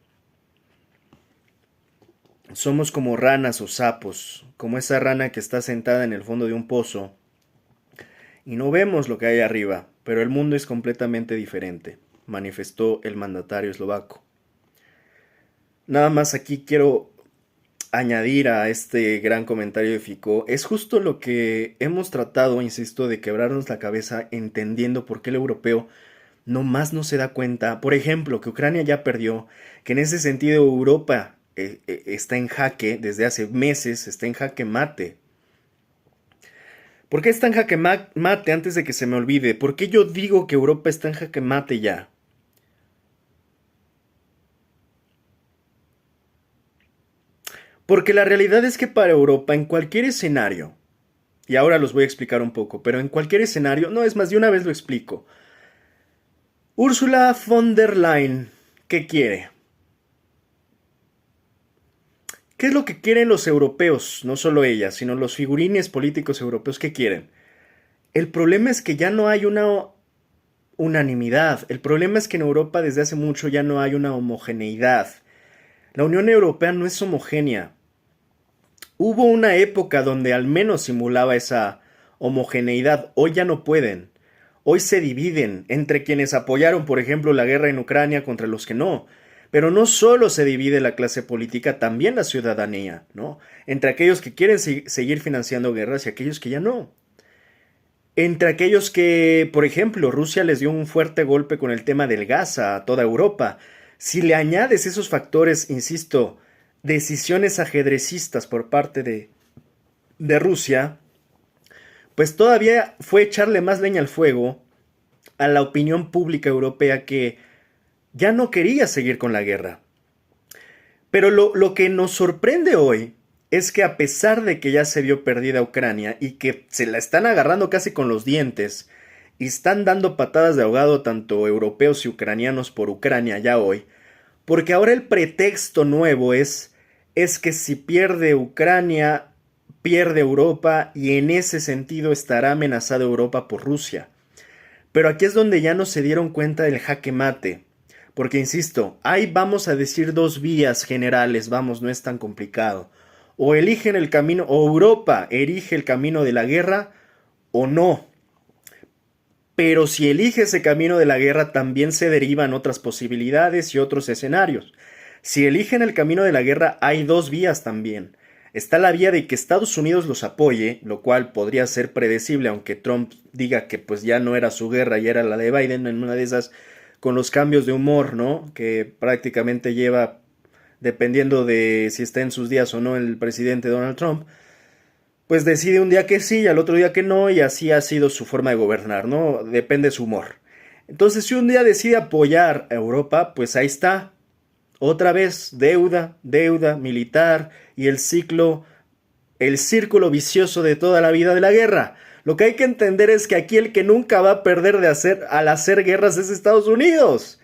somos como ranas o sapos, como esa rana que está sentada en el fondo de un pozo y no vemos lo que hay arriba, pero el mundo es completamente diferente, manifestó el mandatario eslovaco. Nada más aquí quiero añadir a este gran comentario de Foucault, es justo lo que hemos tratado, insisto, de quebrarnos la cabeza entendiendo por qué el europeo no más no se da cuenta, por ejemplo, que Ucrania ya perdió, que en ese sentido Europa está en jaque desde hace meses, está en jaque mate. ¿Por qué está en jaque mate antes de que se me olvide? ¿Por qué yo digo que Europa está en jaque mate ya? Porque la realidad es que para Europa, en cualquier escenario, y ahora los voy a explicar un poco, pero en cualquier escenario, no es más, de una vez lo explico. Ursula von der Leyen, ¿qué quiere? ¿Qué es lo que quieren los europeos? No solo ella, sino los figurines políticos europeos, ¿qué quieren? El problema es que ya no hay una unanimidad. El problema es que en Europa desde hace mucho ya no hay una homogeneidad. La Unión Europea no es homogénea. Hubo una época donde al menos simulaba esa homogeneidad. Hoy ya no pueden. Hoy se dividen entre quienes apoyaron, por ejemplo, la guerra en Ucrania contra los que no. Pero no solo se divide la clase política, también la ciudadanía, ¿no? Entre aquellos que quieren seguir financiando guerras y aquellos que ya no. Entre aquellos que, por ejemplo, Rusia les dio un fuerte golpe con el tema del gas a toda Europa. Si le añades esos factores, insisto, decisiones ajedrecistas por parte de Rusia, pues todavía fue echarle más leña al fuego a la opinión pública europea que ya no quería seguir con la guerra. Pero lo que nos sorprende hoy es que a pesar de que ya se vio perdida Ucrania y que se la están agarrando casi con los dientes y están dando patadas de ahogado tanto europeos y ucranianos por Ucrania ya hoy, porque ahora el pretexto nuevo es que si pierde Ucrania, pierde Europa y en ese sentido estará amenazada Europa por Rusia. Pero aquí es donde ya no se dieron cuenta del jaque mate. Porque insisto, ahí vamos a decir dos vías generales, vamos, no es tan complicado. O eligen el camino, o Europa erige el camino de la guerra, o no. Pero si elige ese camino de la guerra, también se derivan otras posibilidades y otros escenarios. Si eligen el camino de la guerra, hay dos vías también. Está la vía de que Estados Unidos los apoye, lo cual podría ser predecible, aunque Trump diga que pues ya no era su guerra y era la de Biden en una de esas, con los cambios de humor, ¿no? Que prácticamente lleva, dependiendo de si está en sus días o no el presidente Donald Trump, pues decide un día que sí y al otro día que no, y así ha sido su forma de gobernar, ¿no? Depende de su humor. Entonces, si un día decide apoyar a Europa, pues ahí está. Otra vez, deuda, deuda militar y el círculo vicioso de toda la vida de la guerra. Lo que hay que entender es que aquí el que nunca va a perder al hacer guerras es Estados Unidos.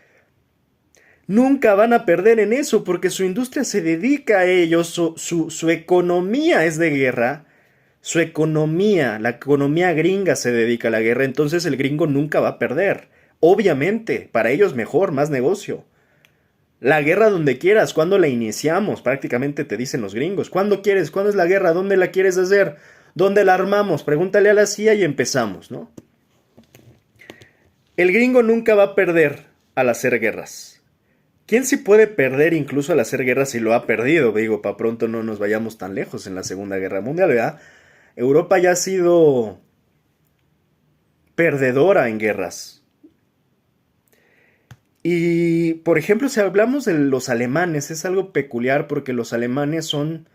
Nunca van a perder en eso porque su industria se dedica a ello, su economía es de guerra, su economía, la economía gringa se dedica a la guerra, entonces el gringo nunca va a perder. Obviamente, para ellos mejor, más negocio. La guerra donde quieras, ¿cuándo la iniciamos? Prácticamente te dicen los gringos. ¿Cuándo quieres? ¿Cuándo es la guerra? ¿Dónde la quieres hacer? ¿Dónde la armamos? Pregúntale a la CIA y empezamos, ¿no? El gringo nunca va a perder al hacer guerras. ¿Quién sí puede perder incluso al hacer guerras si lo ha perdido? Digo, para pronto no nos vayamos tan lejos en la Segunda Guerra Mundial, ¿verdad? Europa ya ha sido perdedora en guerras. Y, por ejemplo, si hablamos de los alemanes, es algo peculiar porque los alemanes son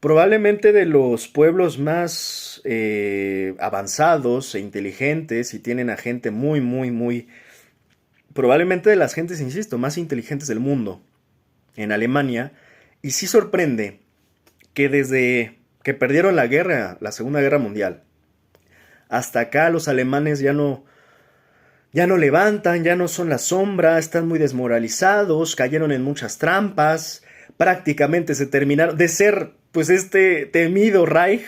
probablemente de los pueblos más avanzados e inteligentes y tienen a gente muy, muy, muy... Probablemente de las gentes, insisto, más inteligentes del mundo en Alemania. Y sí sorprende que desde que perdieron la guerra, la Segunda Guerra Mundial, hasta acá los alemanes ya no levantan, ya no son la sombra, están muy desmoralizados, cayeron en muchas trampas, prácticamente se terminaron de ser pues este temido Reich,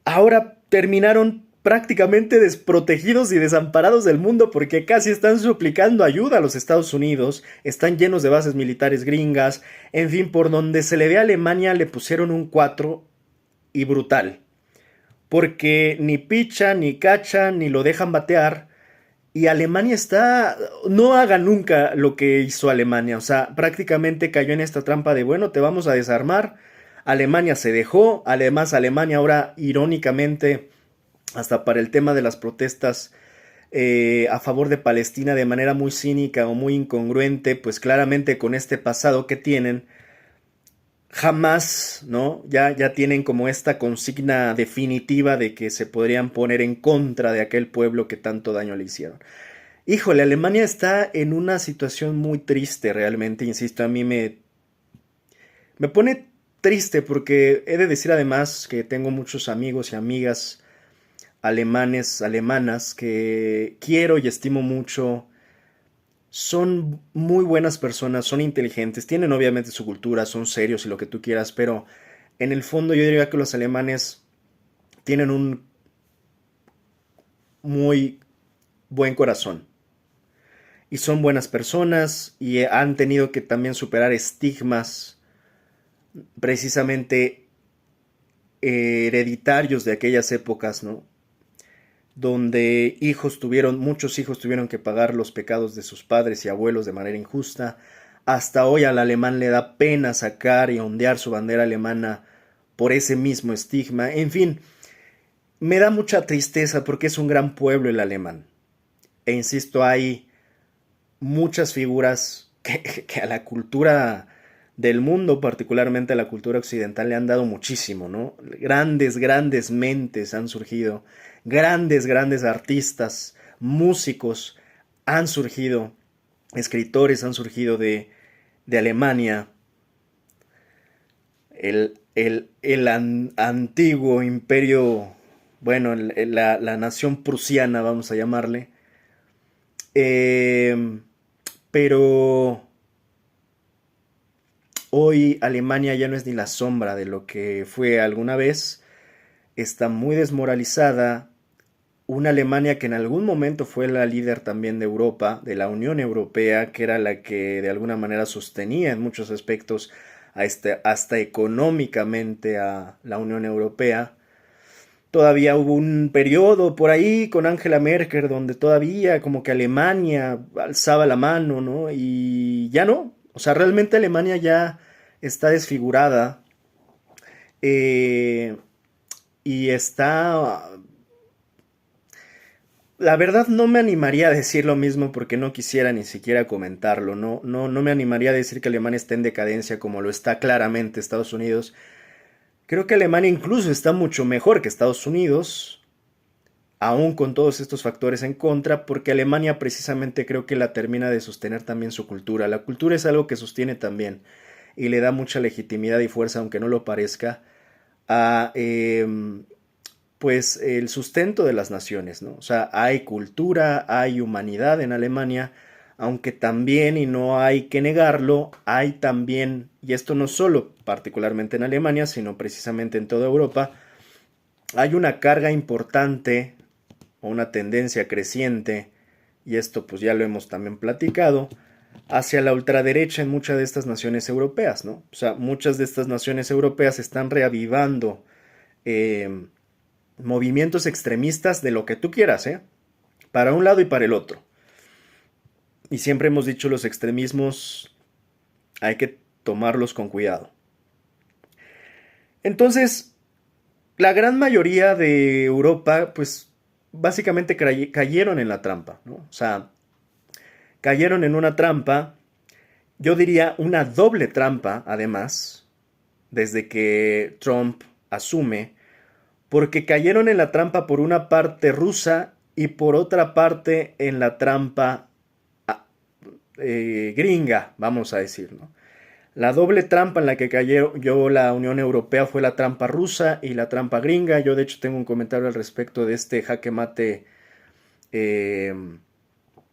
ahora terminaron prácticamente desprotegidos y desamparados del mundo porque casi están suplicando ayuda a los Estados Unidos, están llenos de bases militares gringas, en fin, por donde se le ve a Alemania le pusieron un 4 y brutal, porque ni picha, ni cacha, ni lo dejan batear. Y Alemania está... No haga nunca lo que hizo Alemania. O sea, prácticamente cayó en esta trampa de, bueno, te vamos a desarmar. Alemania se dejó. Además, Alemania ahora, irónicamente, hasta para el tema de las protestas a favor de Palestina de manera muy cínica o muy incongruente, pues claramente con este pasado que tienen, jamás, ¿no? Ya tienen como esta consigna definitiva de que se podrían poner en contra de aquel pueblo que tanto daño le hicieron. Híjole, Alemania está en una situación muy triste realmente, insisto, a mí me pone triste porque he de decir además que tengo muchos amigos y amigas alemanes, alemanas que quiero y estimo mucho. Son muy buenas personas, son inteligentes, tienen obviamente su cultura, son serios y lo que tú quieras, pero en el fondo yo diría que los alemanes tienen un muy buen corazón y son buenas personas y han tenido que también superar estigmas precisamente hereditarios de aquellas épocas, ¿no? Donde muchos hijos tuvieron que pagar los pecados de sus padres y abuelos de manera injusta. Hasta hoy al alemán le da pena sacar y ondear su bandera alemana por ese mismo estigma. En fin, me da mucha tristeza porque es un gran pueblo el alemán. E insisto, hay muchas figuras que a la cultura del mundo, particularmente a la cultura occidental, le han dado muchísimo, ¿no? Grandes, grandes mentes han surgido, grandes, grandes artistas, músicos han surgido, escritores han surgido de Alemania, antiguo imperio, bueno, la nación prusiana, vamos a llamarle, eh, pero hoy Alemania ya no es ni la sombra de lo que fue alguna vez. Está muy desmoralizada. Una Alemania que en algún momento fue la líder también de Europa, de la Unión Europea, que era la que de alguna manera sostenía en muchos aspectos hasta económicamente a la Unión Europea. Todavía hubo un periodo por ahí con Angela Merkel donde todavía como que Alemania alzaba la mano, ¿no? Y ya no. O sea, realmente Alemania ya está desfigurada eh, y está... La verdad no me animaría a decir lo mismo porque no quisiera ni siquiera comentarlo. No me animaría a decir que Alemania está en decadencia como lo está claramente Estados Unidos. Creo que Alemania incluso está mucho mejor que Estados Unidos, aún con todos estos factores en contra, porque Alemania precisamente creo que la termina de sostener también su cultura. La cultura es algo que sostiene también y le da mucha legitimidad y fuerza, aunque no lo parezca, a pues el sustento de las naciones, ¿no? O sea, hay cultura, hay humanidad en Alemania, aunque también, y no hay que negarlo, hay también, y esto no solo particularmente en Alemania, sino precisamente en toda Europa, hay una carga importante o una tendencia creciente, y esto pues ya lo hemos también platicado, hacia la ultraderecha en muchas de estas naciones europeas, ¿no? O sea, muchas de estas naciones europeas están reavivando eh, movimientos extremistas de lo que tú quieras, ¿eh? Para un lado y para el otro. Y siempre hemos dicho los extremismos hay que tomarlos con cuidado. Entonces, la gran mayoría de Europa, pues básicamente cayeron en la trampa, ¿no? O sea, cayeron en una trampa, yo diría una doble trampa, además, desde que Trump asume, porque cayeron en la trampa por una parte rusa y por otra parte en la trampa gringa, vamos a decir, ¿no? La doble trampa en la que cayó la Unión Europea fue la trampa rusa y la trampa gringa. Yo de hecho tengo un comentario al respecto de este jaque mate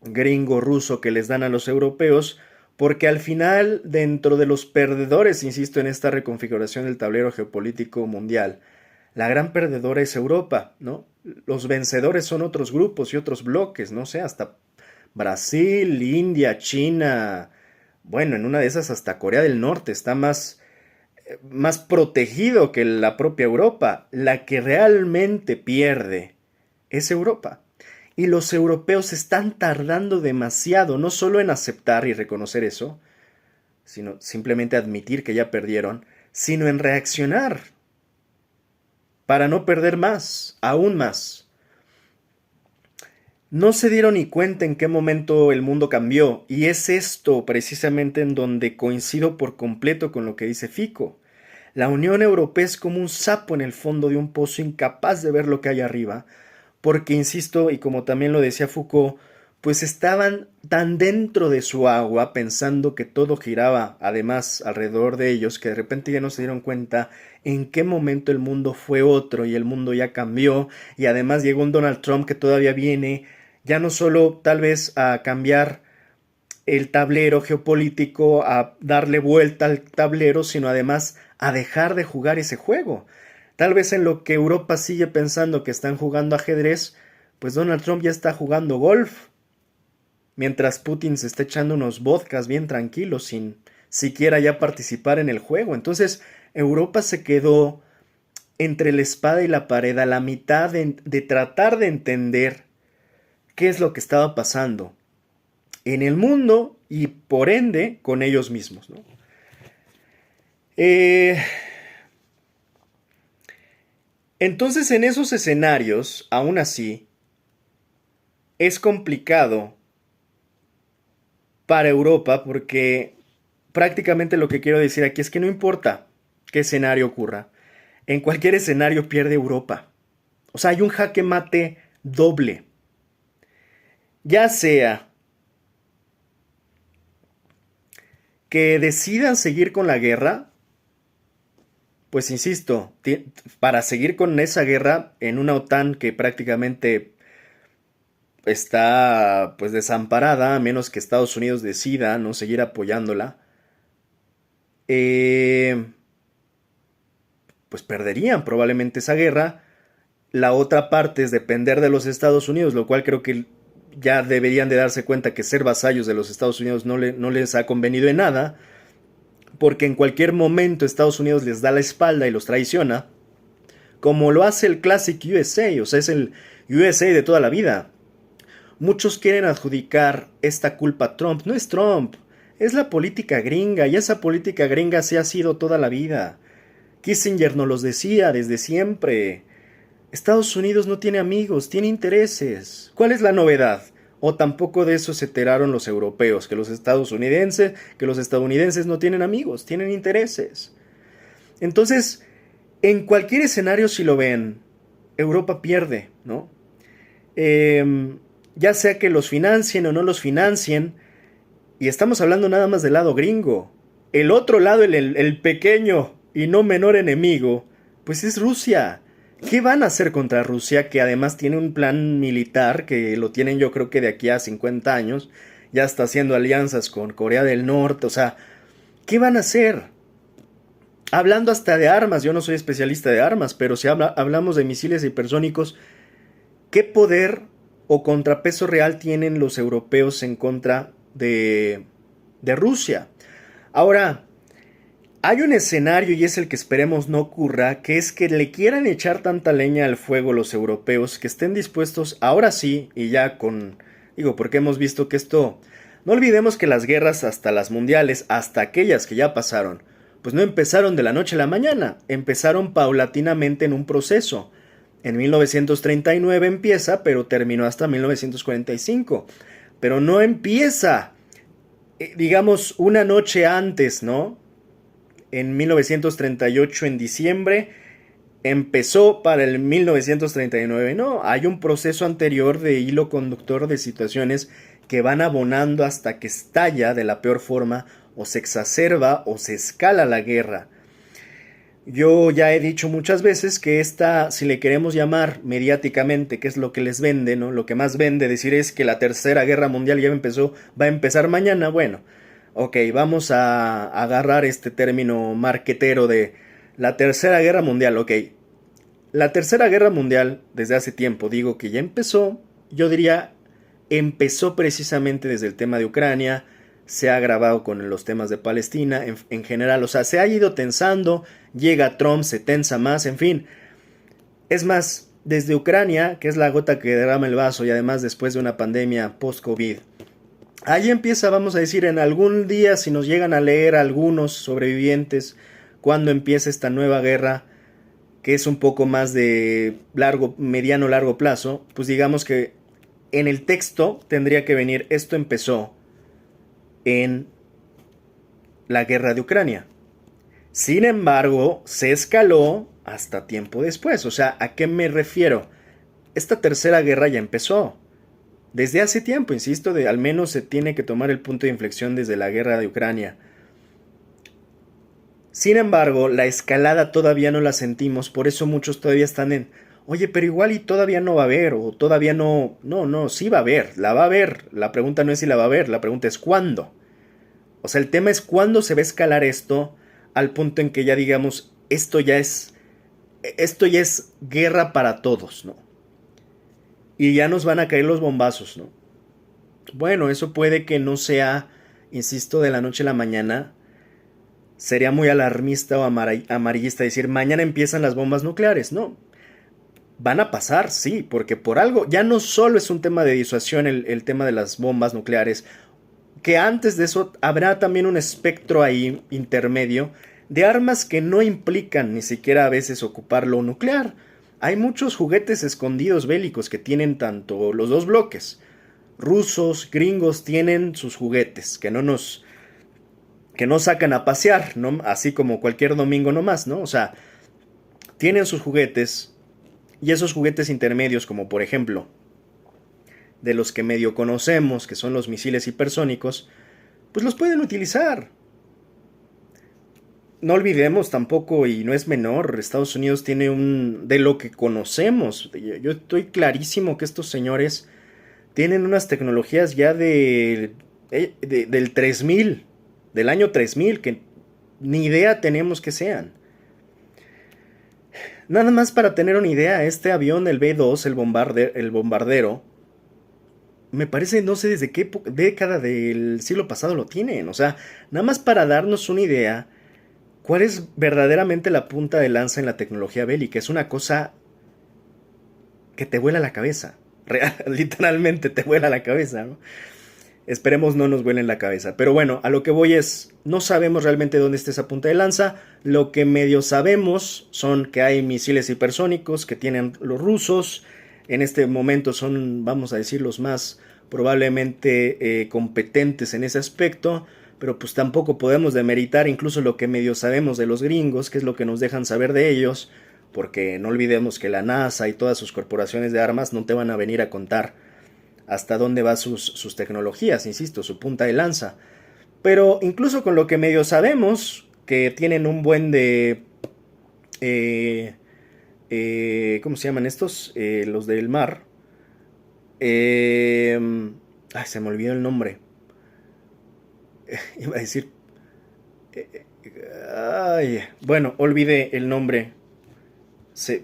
gringo ruso que les dan a los europeos, porque al final, dentro de los perdedores, insisto, en esta reconfiguración del tablero geopolítico mundial, la gran perdedora es Europa, ¿no? Los vencedores son otros grupos y otros bloques, no sé, hasta Brasil, India, China, bueno, en una de esas hasta Corea del Norte está más protegido que la propia Europa. La que realmente pierde es Europa. Y los europeos están tardando demasiado, no solo en aceptar y reconocer eso, sino simplemente admitir que ya perdieron, sino en reaccionar para no perder más, aún más. No se dieron ni cuenta en qué momento el mundo cambió, y es esto precisamente en donde coincido por completo con lo que dice Fico. La Unión Europea es como un sapo en el fondo de un pozo, incapaz de ver lo que hay arriba, porque, insisto, y como también lo decía Foucault, pues estaban tan dentro de su agua, pensando que todo giraba además alrededor de ellos, que de repente ya no se dieron cuenta en qué momento el mundo fue otro y el mundo ya cambió, y además llegó un Donald Trump que todavía viene, ya no solo tal vez a cambiar el tablero geopolítico, a darle vuelta al tablero, sino además a dejar de jugar ese juego. Tal vez en lo que Europa sigue pensando que están jugando ajedrez, pues Donald Trump ya está jugando golf, mientras Putin se está echando unos vodkas bien tranquilos sin siquiera ya participar en el juego. Entonces Europa se quedó entre la espada y la pared, a la mitad de tratar de entender qué es lo que estaba pasando en el mundo y por ende con ellos mismos, ¿no? Entonces, en esos escenarios, aún así, es complicado para Europa porque prácticamente lo que quiero decir aquí es que no importa qué escenario ocurra, en cualquier escenario pierde Europa. O sea, hay un jaque mate doble. Ya sea que decidan seguir con la guerra, pues insisto, para seguir con esa guerra en una OTAN que prácticamente está pues desamparada, a menos que Estados Unidos decida no seguir apoyándola, pues perderían probablemente esa guerra. La otra parte es depender de los Estados Unidos, lo cual creo que ya deberían de darse cuenta que ser vasallos de los Estados Unidos no les ha convenido en nada, porque en cualquier momento Estados Unidos les da la espalda y los traiciona, como lo hace el Classic USA, o sea, es el USA de toda la vida. Muchos quieren adjudicar esta culpa a Trump. No es Trump, es la política gringa, y esa política gringa se ha sido toda la vida. Kissinger nos los decía desde siempre. Estados Unidos no tiene amigos, tiene intereses. ¿Cuál es la novedad? O tampoco de eso se enteraron los europeos, que los estadounidenses no tienen amigos, tienen intereses. Entonces, en cualquier escenario, si lo ven, Europa pierde, ¿no? Ya sea que los financien o no los financien, y estamos hablando nada más del lado gringo. El otro lado, el pequeño y no menor enemigo, pues es Rusia. ¿Qué van a hacer contra Rusia, que además tiene un plan militar, que lo tienen yo creo que de aquí a 50 años, ya está haciendo alianzas con Corea del Norte? O sea, ¿qué van a hacer? Hablando hasta de armas, yo no soy especialista de armas, pero si hablamos de misiles hipersónicos, ¿qué poder o contrapeso real tienen los europeos en contra de Rusia? Ahora, hay un escenario, y es el que esperemos no ocurra, que es que le quieran echar tanta leña al fuego los europeos, que estén dispuestos, ahora sí, y ya porque hemos visto que esto, no olvidemos que las guerras, hasta las mundiales, hasta aquellas que ya pasaron, pues no empezaron de la noche a la mañana, empezaron paulatinamente en un proceso. En 1939 empieza, pero terminó hasta 1945. pero no empieza, digamos, una noche antes, ¿no? En 1938, en diciembre, empezó para el 1939. No, hay un proceso anterior de hilo conductor de situaciones que van abonando hasta que estalla de la peor forma, o se exacerba o se escala la guerra. Yo ya he dicho muchas veces que esta, si le queremos llamar mediáticamente, que es lo que les vende, ¿no? Lo que más vende decir es que la Tercera Guerra Mundial ya empezó, va a empezar mañana. Bueno, ok, vamos a agarrar este término marquetero de la Tercera Guerra Mundial. Ok, la Tercera Guerra Mundial desde hace tiempo, digo que ya empezó. Yo diría empezó precisamente desde el tema de Ucrania, se ha agravado con los temas de Palestina en general, o sea, se ha ido tensando, llega Trump, se tensa más, en fin. Es más, desde Ucrania, que es la gota que derrama el vaso y además después de una pandemia post-COVID, ahí empieza, vamos a decir, en algún día, si nos llegan a leer algunos sobrevivientes, cuando empieza esta nueva guerra, que es un poco más de largo, mediano, largo plazo, pues digamos que en el texto tendría que venir, esto empezó en la guerra de Ucrania. Sin embargo, se escaló hasta tiempo después. O sea, ¿a qué me refiero? Esta tercera guerra ya empezó. Desde hace tiempo, insisto, al menos se tiene que tomar el punto de inflexión desde la guerra de Ucrania. Sin embargo, la escalada todavía no la sentimos, por eso muchos todavía están en, oye, pero igual y todavía no va a haber, o todavía no, no, sí va a haber, la va a haber. La pregunta no es si la va a haber, la pregunta es cuándo. O sea, el tema es cuándo se va a escalar esto al punto en que ya digamos, esto ya es guerra para todos, ¿no? Y ya nos van a caer los bombazos, ¿no? Bueno, eso puede que no sea, insisto, de la noche a la mañana. Sería muy alarmista o amarillista decir, mañana empiezan las bombas nucleares, ¿no? Van a pasar, sí, porque por algo, ya no solo es un tema de disuasión el tema de las bombas nucleares, que antes de eso habrá también un espectro ahí intermedio de armas que no implican ni siquiera a veces ocupar lo nuclear. Hay muchos juguetes escondidos bélicos que tienen tanto los dos bloques. Rusos, gringos tienen sus juguetes que no sacan a pasear, ¿no? Así como cualquier domingo nomás, ¿no? O sea, tienen sus juguetes y esos juguetes intermedios, como por ejemplo de los que medio conocemos, que son los misiles hipersónicos, pues los pueden utilizar. No olvidemos tampoco, y no es menor, Estados Unidos tiene de lo que conocemos, yo estoy clarísimo que estos señores tienen unas tecnologías ya del 3000, del año 3000, que ni idea tenemos que sean. Nada más para tener una idea, este avión, el B-2, el bombardero, me parece, no sé desde qué década del siglo pasado lo tienen. O sea, nada más para darnos una idea, cuál es verdaderamente la punta de lanza en la tecnología bélica. Es una cosa que te vuela la cabeza. Literalmente te vuela la cabeza, ¿no? Esperemos no nos vuelen la cabeza. Pero bueno, a lo que voy es, no sabemos realmente dónde está esa punta de lanza. Lo que medio sabemos son que hay misiles hipersónicos que tienen los rusos. En este momento son, vamos a decir, los más probablemente competentes en ese aspecto. Pero pues tampoco podemos demeritar incluso lo que medio sabemos de los gringos, que es lo que nos dejan saber de ellos. Porque no olvidemos que la NASA y todas sus corporaciones de armas no te van a venir a contar hasta dónde va sus tecnologías, insisto, su punta de lanza. Pero incluso con lo que medio sabemos, que tienen un buen de... ¿cómo se llaman estos? Los del mar. Ay, se me olvidó el nombre. Iba a decir... ay, bueno, olvidé el nombre.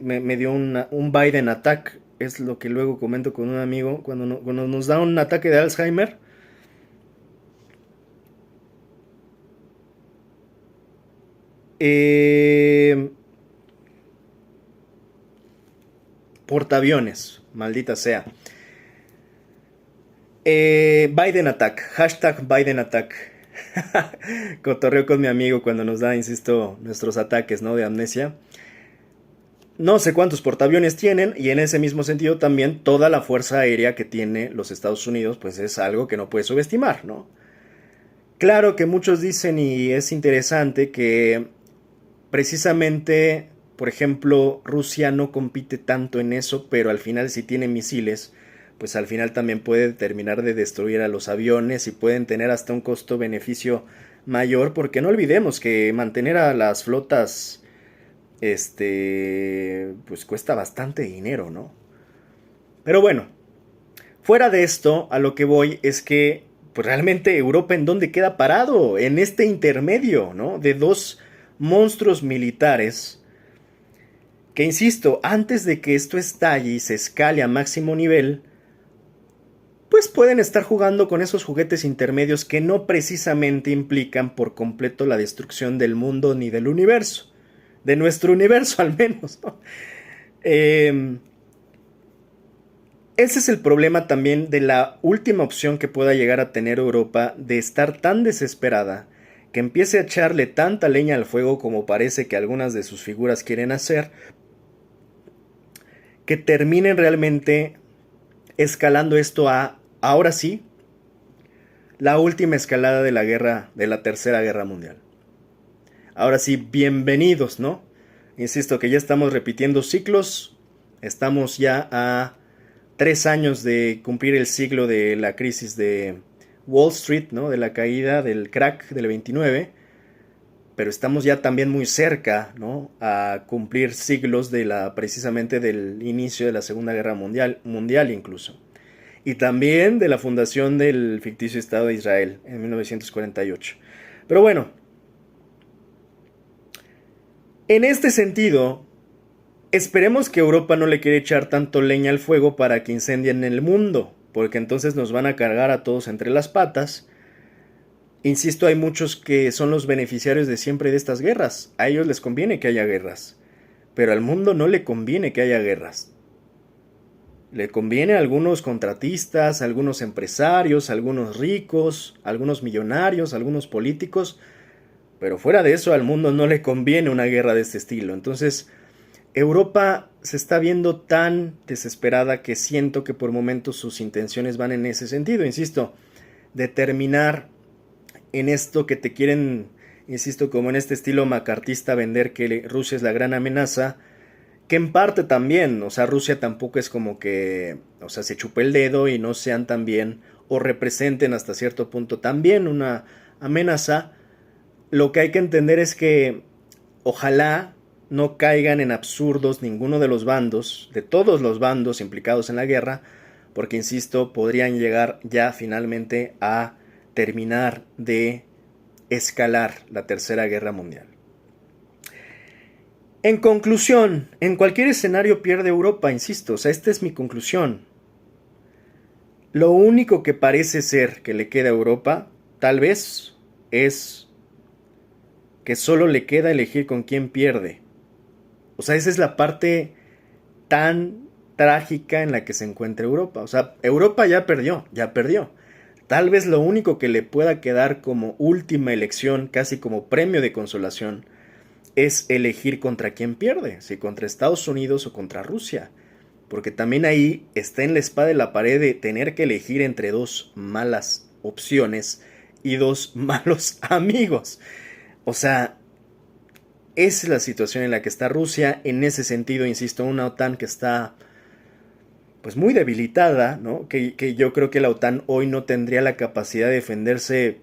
Me dio un Biden attack. Es lo que luego comento con un amigo. Cuando nos da un ataque de Alzheimer. Portaaviones. Maldita sea. Biden attack. Hashtag Biden attack. Cotorreo con mi amigo cuando nos da, insisto, nuestros ataques, ¿no? De amnesia. No sé cuántos portaaviones tienen y en ese mismo sentido también toda la fuerza aérea que tiene los Estados Unidos pues es algo que no puede subestimar, ¿no? Claro que muchos dicen y es interesante que precisamente, por ejemplo, Rusia no compite tanto en eso, pero al final si tiene misiles, pues al final también puede terminar de destruir a los aviones y pueden tener hasta un costo-beneficio mayor, porque no olvidemos que mantener a las flotas, pues cuesta bastante dinero, ¿no? Pero bueno, fuera de esto, a lo que voy es que, pues realmente Europa en dónde queda parado, en este intermedio, ¿no? De dos monstruos militares que, insisto, antes de que esto estalle y se escale a máximo nivel, pues pueden estar jugando con esos juguetes intermedios que no precisamente implican por completo la destrucción del mundo ni del universo, de nuestro universo al menos, ¿no? Ese es el problema también de la última opción que pueda llegar a tener Europa de estar tan desesperada que empiece a echarle tanta leña al fuego como parece que algunas de sus figuras quieren hacer, que terminen realmente escalando esto a, ahora sí, la última escalada de la guerra, de la Tercera Guerra Mundial. Ahora sí, bienvenidos, ¿no? Insisto que ya estamos repitiendo ciclos, estamos ya a 3 años de cumplir el siglo de la crisis de Wall Street, ¿no? De la caída del crack del 29, pero estamos ya también muy cerca, ¿no? A cumplir siglos de precisamente del inicio de la Segunda Guerra Mundial incluso. Y también de la fundación del ficticio Estado de Israel en 1948. Pero bueno, en este sentido, esperemos que Europa no le quiera echar tanto leña al fuego para que incendien el mundo, porque entonces nos van a cargar a todos entre las patas. Insisto, hay muchos que son los beneficiarios de siempre de estas guerras. A ellos les conviene que haya guerras, pero al mundo no le conviene que haya guerras. Le conviene a algunos contratistas, a algunos empresarios, a algunos ricos, a algunos millonarios, a algunos políticos, pero fuera de eso al mundo no le conviene una guerra de este estilo. Entonces, Europa se está viendo tan desesperada que siento que por momentos sus intenciones van en ese sentido. Insisto, determinar en esto que te quieren, insisto, como en este estilo macartista, vender que Rusia es la gran amenaza, que en parte también, o sea, Rusia tampoco es como que, o sea, se chupe el dedo y no sean también, o representen hasta cierto punto también una amenaza. Lo que hay que entender es que ojalá no caigan en absurdos ninguno de los bandos, de todos los bandos implicados en la guerra, porque insisto, podrían llegar ya finalmente a terminar de escalar la Tercera Guerra Mundial. En conclusión, en cualquier escenario pierde Europa, insisto, o sea, esta es mi conclusión. Lo único que parece ser que le queda a Europa, tal vez, es que solo le queda elegir con quién pierde. O sea, esa es la parte tan trágica en la que se encuentra Europa. O sea, Europa ya perdió, ya perdió. Tal vez lo único que le pueda quedar como última elección, casi como premio de consolación, es elegir contra quién pierde, si contra Estados Unidos o contra Rusia. Porque también ahí está en la espada de la pared de tener que elegir entre dos malas opciones y dos malos amigos. O sea, esa es la situación en la que está Rusia. En ese sentido, insisto, una OTAN que está pues muy debilitada, ¿no? Que yo creo que la OTAN hoy no tendría la capacidad de defenderse,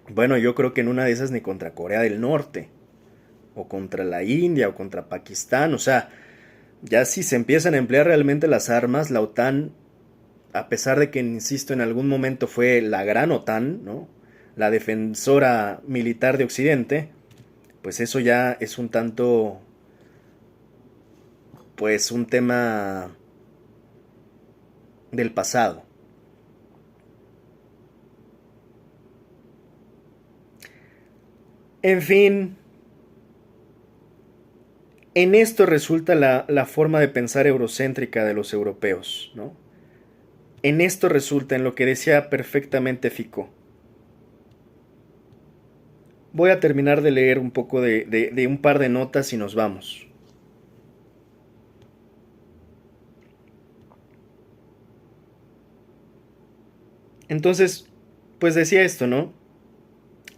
bueno, yo creo que en una de esas ni contra Corea del Norte, o contra la India, o contra Pakistán. O sea, ya si se empiezan a emplear realmente las armas, la OTAN, a pesar de que, insisto, en algún momento fue la gran OTAN, ¿no? La defensora militar de Occidente, pues eso ya es un tanto, pues un tema del pasado. En fin, en esto resulta la forma de pensar eurocéntrica de los europeos, ¿no? En esto resulta en lo que decía perfectamente Fico. Voy a terminar de leer un poco de un par de notas y nos vamos. Entonces, pues decía esto, ¿no?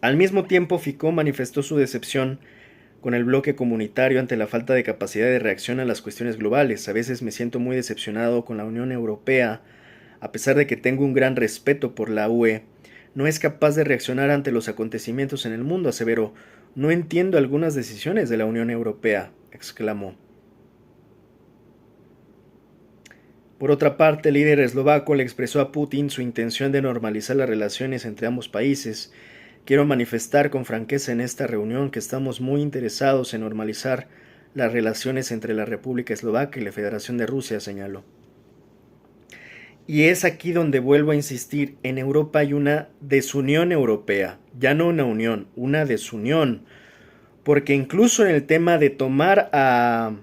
Al mismo tiempo, Ficó manifestó su decepción con el bloque comunitario ante la falta de capacidad de reacción a las cuestiones globales. A veces me siento muy decepcionado con la Unión Europea, a pesar de que tengo un gran respeto por la UE. No es capaz de reaccionar ante los acontecimientos en el mundo, aseveró. No entiendo algunas decisiones de la Unión Europea, exclamó. Por otra parte, el líder eslovaco le expresó a Putin su intención de normalizar las relaciones entre ambos países. Quiero manifestar con franqueza en esta reunión que estamos muy interesados en normalizar las relaciones entre la República Eslovaca y la Federación de Rusia, señaló. Y es aquí donde vuelvo a insistir, en Europa hay una desunión europea, ya no una unión, una desunión, porque incluso en el tema de tomar a,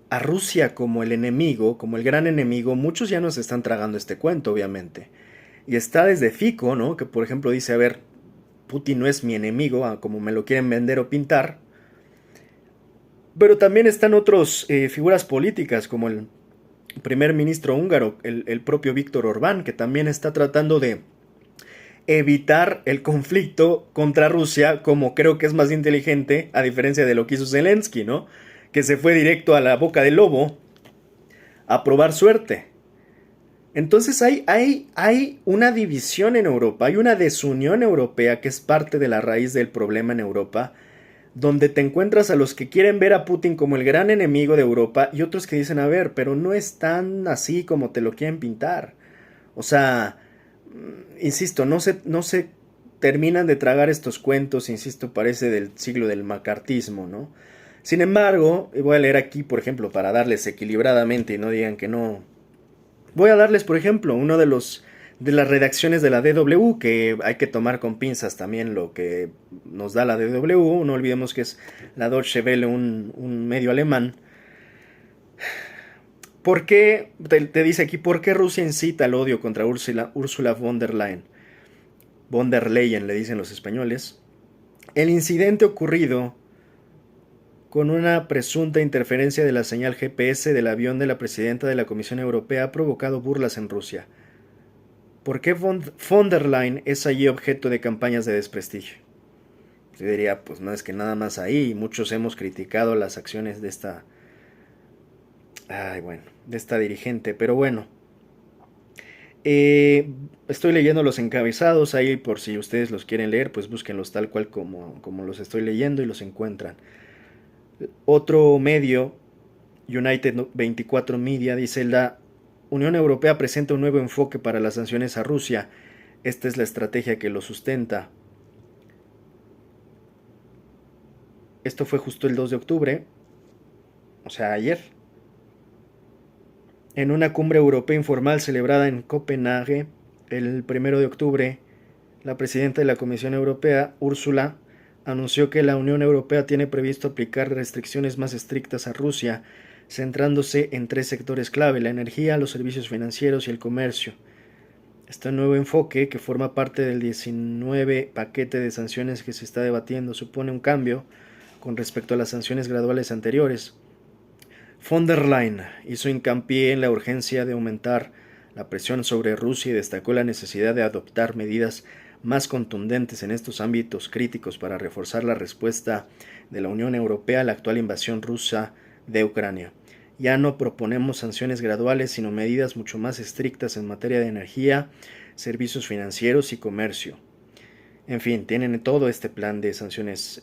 a Rusia como el enemigo, como el gran enemigo, muchos ya nos están tragando este cuento, obviamente. Y está desde Fico, ¿no? Que por ejemplo dice, a ver, Putin no es mi enemigo, como me lo quieren vender o pintar. Pero también están otras figuras políticas, como el primer ministro húngaro, el propio Víctor Orbán, que también está tratando de evitar el conflicto contra Rusia, como creo que es más inteligente, a diferencia de lo que hizo Zelensky, ¿no? Que se fue directo a la boca del lobo a probar suerte. Entonces hay una división en Europa, hay una desunión europea que es parte de la raíz del problema en Europa, donde te encuentras a los que quieren ver a Putin como el gran enemigo de Europa y otros que dicen, a ver, pero no es tan así como te lo quieren pintar. O sea, insisto, no se terminan de tragar estos cuentos, insisto, parece del siglo del macartismo, ¿no? Sin embargo, voy a leer aquí, por ejemplo, para darles equilibradamente y no digan que no. Voy a darles, por ejemplo, uno de las redacciones de la DW, que hay que tomar con pinzas también lo que nos da la DW. No olvidemos que es la Deutsche Welle, un medio alemán. ¿Por qué, te dice aquí, por qué Rusia incita al odio contra Ursula von der Leyen? Von der Leyen, le dicen los españoles. El incidente ocurrido con una presunta interferencia de la señal GPS del avión de la presidenta de la Comisión Europea ha provocado burlas en Rusia. ¿Por qué von der Leyen es allí objeto de campañas de desprestigio? Yo diría, pues no es que nada más ahí, muchos hemos criticado las acciones de esta, de esta dirigente, pero bueno, estoy leyendo los encabezados ahí por si ustedes los quieren leer, pues búsquenlos tal cual como los estoy leyendo y los encuentran. Otro medio, United 24 Media, dice: la Unión Europea presenta un nuevo enfoque para las sanciones a Rusia. Esta es la estrategia que lo sustenta. Esto fue justo el 2 de octubre, o sea, ayer. En una cumbre europea informal celebrada en Copenhague el 1 de octubre, la presidenta de la Comisión Europea, Úrsula, anunció que la Unión Europea tiene previsto aplicar restricciones más estrictas a Rusia, centrándose en 3 sectores clave: la energía, los servicios financieros y el comercio. Este nuevo enfoque, que forma parte del 19 paquete de sanciones que se está debatiendo, supone un cambio con respecto a las sanciones graduales anteriores. Von der Leyen hizo hincapié en la urgencia de aumentar la presión sobre Rusia y destacó la necesidad de adoptar medidas más contundentes en estos ámbitos críticos para reforzar la respuesta de la Unión Europea a la actual invasión rusa de Ucrania. Ya no proponemos sanciones graduales, sino medidas mucho más estrictas en materia de energía, servicios financieros y comercio. En fin, tienen todo este plan de sanciones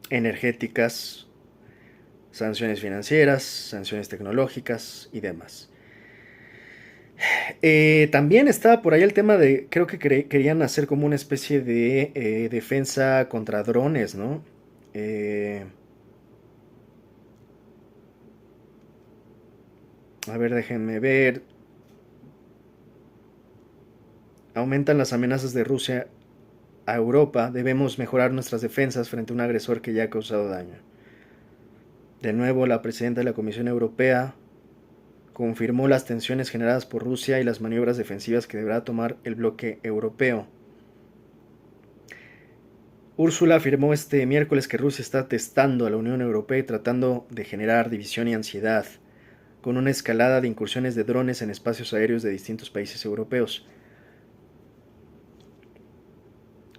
energéticas, sanciones financieras, sanciones tecnológicas y demás. También estaba por ahí el tema de, creo que querían hacer como una especie de defensa contra drones, ¿no? A ver, déjenme ver. Aumentan las amenazas de Rusia a Europa. Debemos mejorar nuestras defensas frente a un agresor que ya ha causado daño. De nuevo, la presidenta de la Comisión Europea confirmó las tensiones generadas por Rusia y las maniobras defensivas que deberá tomar el bloque europeo. Úrsula afirmó este miércoles que Rusia está testando a la Unión Europea y tratando de generar división y ansiedad. con una escalada de incursiones de drones en espacios aéreos de distintos países europeos.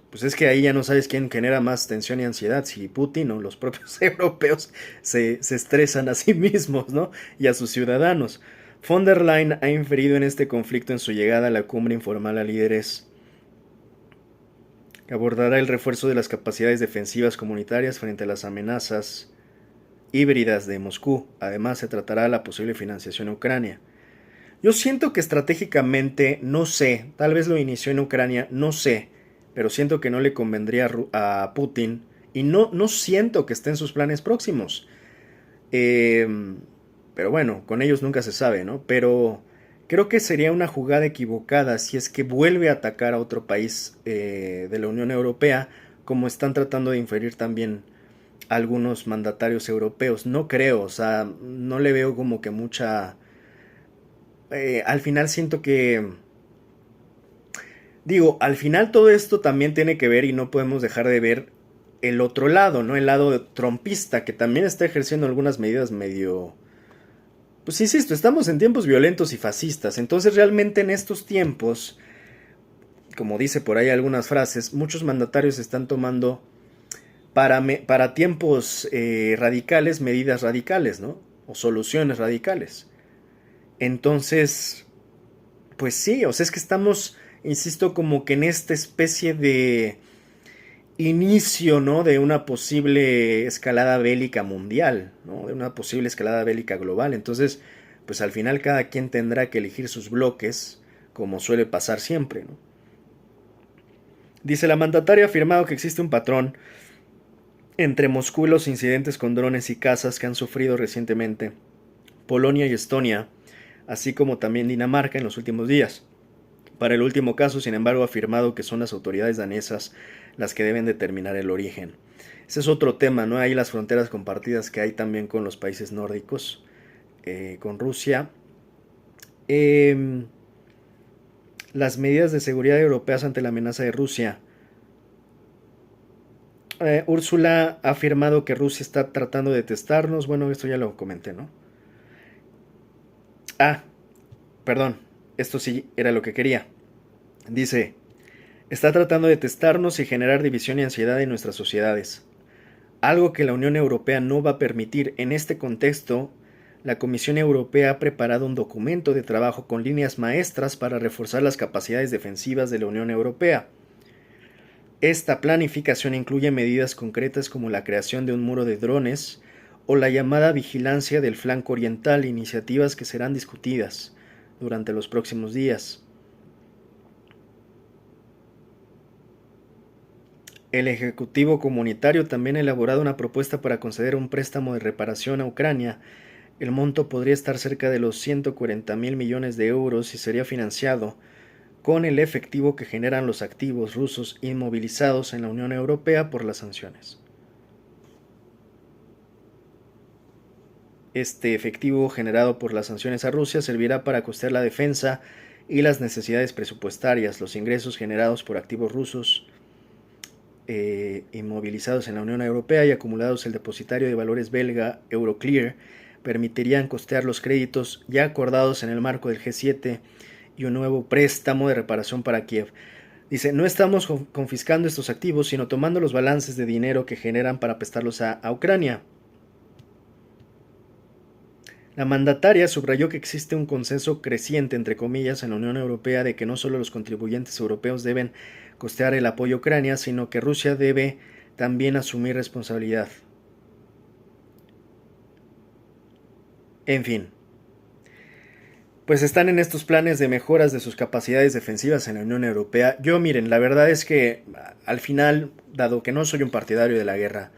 Pues es que ahí ya no sabes quién genera más tensión y ansiedad, si Putin o los propios europeos se estresan a sí mismos, ¿no? Y a sus ciudadanos. Von der Leyen ha inferido en este conflicto en su llegada a la cumbre informal a líderes que abordará el refuerzo de las capacidades defensivas comunitarias frente a las amenazas híbridas de Moscú. Además, se tratará la posible financiación a Ucrania. Yo siento que estratégicamente, no sé, tal vez lo inició en Ucrania, no sé, pero siento que no le convendría a Putin y no siento que esté en sus planes próximos. Eh, pero bueno, con ellos nunca se sabe, ¿no? Pero creo que sería una jugada equivocada si es que vuelve a atacar a otro país de la Unión Europea, como están tratando de inferir también algunos mandatarios europeos. No creo, o sea, no le veo como que mucha... al final siento que... Digo, al final todo esto también tiene que ver y no podemos dejar de ver el otro lado, ¿no? El lado trompista, que también está ejerciendo algunas medidas medio... Pues insisto, estamos en tiempos violentos y fascistas, entonces realmente en estos tiempos, como dice por ahí algunas frases, muchos mandatarios están tomando para tiempos radicales medidas radicales, ¿no? O soluciones radicales. Entonces, pues sí, o sea, es que estamos, insisto, como que en esta especie de inicio, ¿no? De una posible escalada bélica mundial, ¿no? De una posible escalada bélica global. Entonces, pues al final cada quien tendrá que elegir sus bloques, como suele pasar siempre, ¿no? Dice, la mandataria ha afirmado que existe un patrón entre Moscú y los incidentes con drones y cazas que han sufrido recientemente Polonia y Estonia, así como también Dinamarca en los últimos días. Para el último caso, sin embargo, ha afirmado que son las autoridades danesas las que deben determinar el origen. Ese es otro tema, ¿no? Hay las fronteras compartidas que hay también con los países nórdicos, con Rusia. Las medidas de seguridad europeas ante la amenaza de Rusia. Úrsula ha afirmado que Rusia está tratando de testarnos. Bueno, esto ya lo comenté, ¿no? Ah, perdón, esto sí era lo que quería. Dice, está tratando de testarnos y generar división y ansiedad en nuestras sociedades. Algo que la Unión Europea no va a permitir. En este contexto, la Comisión Europea ha preparado un documento de trabajo con líneas maestras para reforzar las capacidades defensivas de la Unión Europea. Esta planificación incluye medidas concretas como la creación de un muro de drones o la llamada vigilancia del flanco oriental, iniciativas que serán discutidas durante los próximos días. El Ejecutivo Comunitario también ha elaborado una propuesta para conceder un préstamo de reparación a Ucrania. El monto podría estar cerca de los 140.000 millones de euros y sería financiado con el efectivo que generan los activos rusos inmovilizados en la Unión Europea por las sanciones. Este efectivo generado por las sanciones a Rusia servirá para costear la defensa y las necesidades presupuestarias. Los ingresos generados por activos rusos inmovilizados en la Unión Europea y acumulados el depositario de valores belga Euroclear permitirían costear los créditos ya acordados en el marco del G7 y un nuevo préstamo de reparación para Kiev. Dice, no estamos confiscando estos activos, sino tomando los balances de dinero que generan para prestarlos a Ucrania. La mandataria subrayó que existe un consenso creciente, entre comillas, en la Unión Europea de que no solo los contribuyentes europeos deben costear el apoyo a Ucrania, sino que Rusia debe también asumir responsabilidad. En fin, pues están en estos planes de mejoras de sus capacidades defensivas en la Unión Europea. Yo, miren, la verdad es que al final, dado que no soy un partidario de la guerra,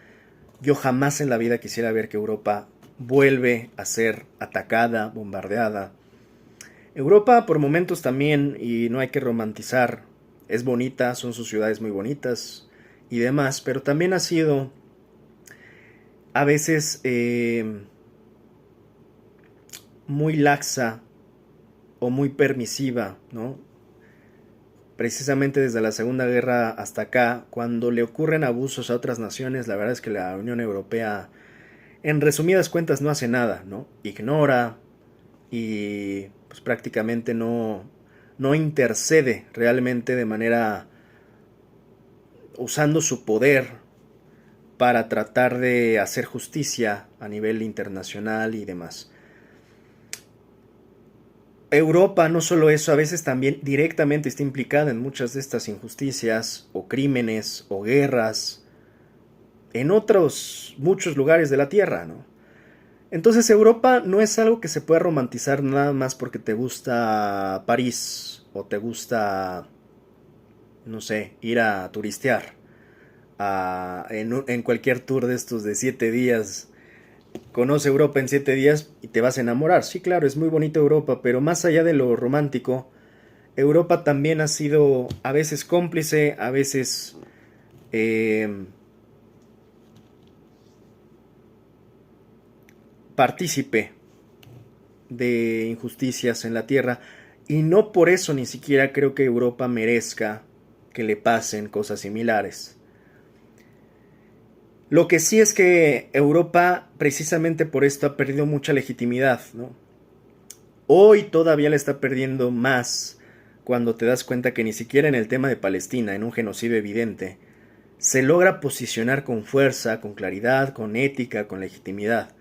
yo jamás en la vida quisiera ver que Europa vuelve a ser atacada, bombardeada. Europa por momentos también, y no hay que romantizar, es bonita, son sus ciudades muy bonitas y demás, pero también ha sido a veces muy laxa o muy permisiva, ¿no? Precisamente desde la Segunda Guerra hasta acá, cuando le ocurren abusos a otras naciones, la verdad es que la Unión Europea, en resumidas cuentas, no hace nada, ¿no? Ignora, y pues prácticamente no intercede realmente de manera usando su poder para tratar de hacer justicia a nivel internacional y demás. Europa, no solo eso, a veces también directamente está implicada en muchas de estas injusticias o crímenes o guerras en otros muchos lugares de la Tierra, ¿no? Entonces Europa no es algo que se pueda romantizar nada más porque te gusta París o te gusta, no sé, ir a turistear en cualquier tour de estos de 7 días. Conoce Europa en 7 días y te vas a enamorar. Sí, claro, es muy bonito Europa, pero más allá de lo romántico, Europa también ha sido a veces cómplice, a veces partícipe de injusticias en la tierra, y no por eso ni siquiera creo que Europa merezca que le pasen cosas similares. Lo que sí es que Europa, precisamente por esto, ha perdido mucha legitimidad, ¿no? Hoy todavía la está perdiendo más cuando te das cuenta que ni siquiera en el tema de Palestina, en un genocidio evidente, se logra posicionar con fuerza, con claridad, con ética, con legitimidad.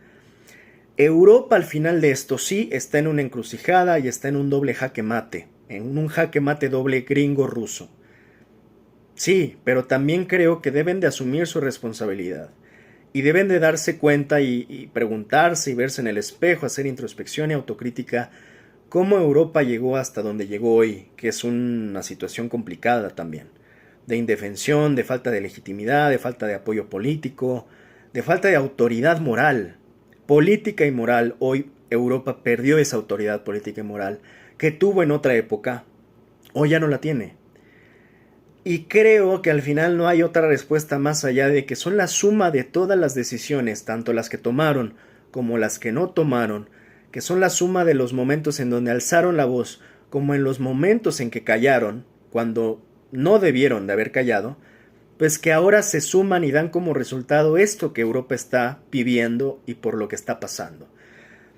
Europa al final de esto sí está en una encrucijada y está en un doble jaque mate, en un jaque mate doble gringo-ruso. Sí, pero también creo que deben de asumir su responsabilidad y deben de darse cuenta y preguntarse y verse en el espejo, hacer introspección y autocrítica cómo Europa llegó hasta donde llegó hoy, que es una situación complicada también, de indefensión, de falta de legitimidad, de falta de apoyo político, de falta de autoridad moral, política y moral. Hoy Europa perdió esa autoridad política y moral que tuvo en otra época, hoy ya no la tiene. Y creo que al final no hay otra respuesta más allá de que son la suma de todas las decisiones, tanto las que tomaron como las que no tomaron, que son la suma de los momentos en donde alzaron la voz, como en los momentos en que callaron, cuando no debieron de haber callado, pues que ahora se suman y dan como resultado esto que Europa está viviendo y por lo que está pasando.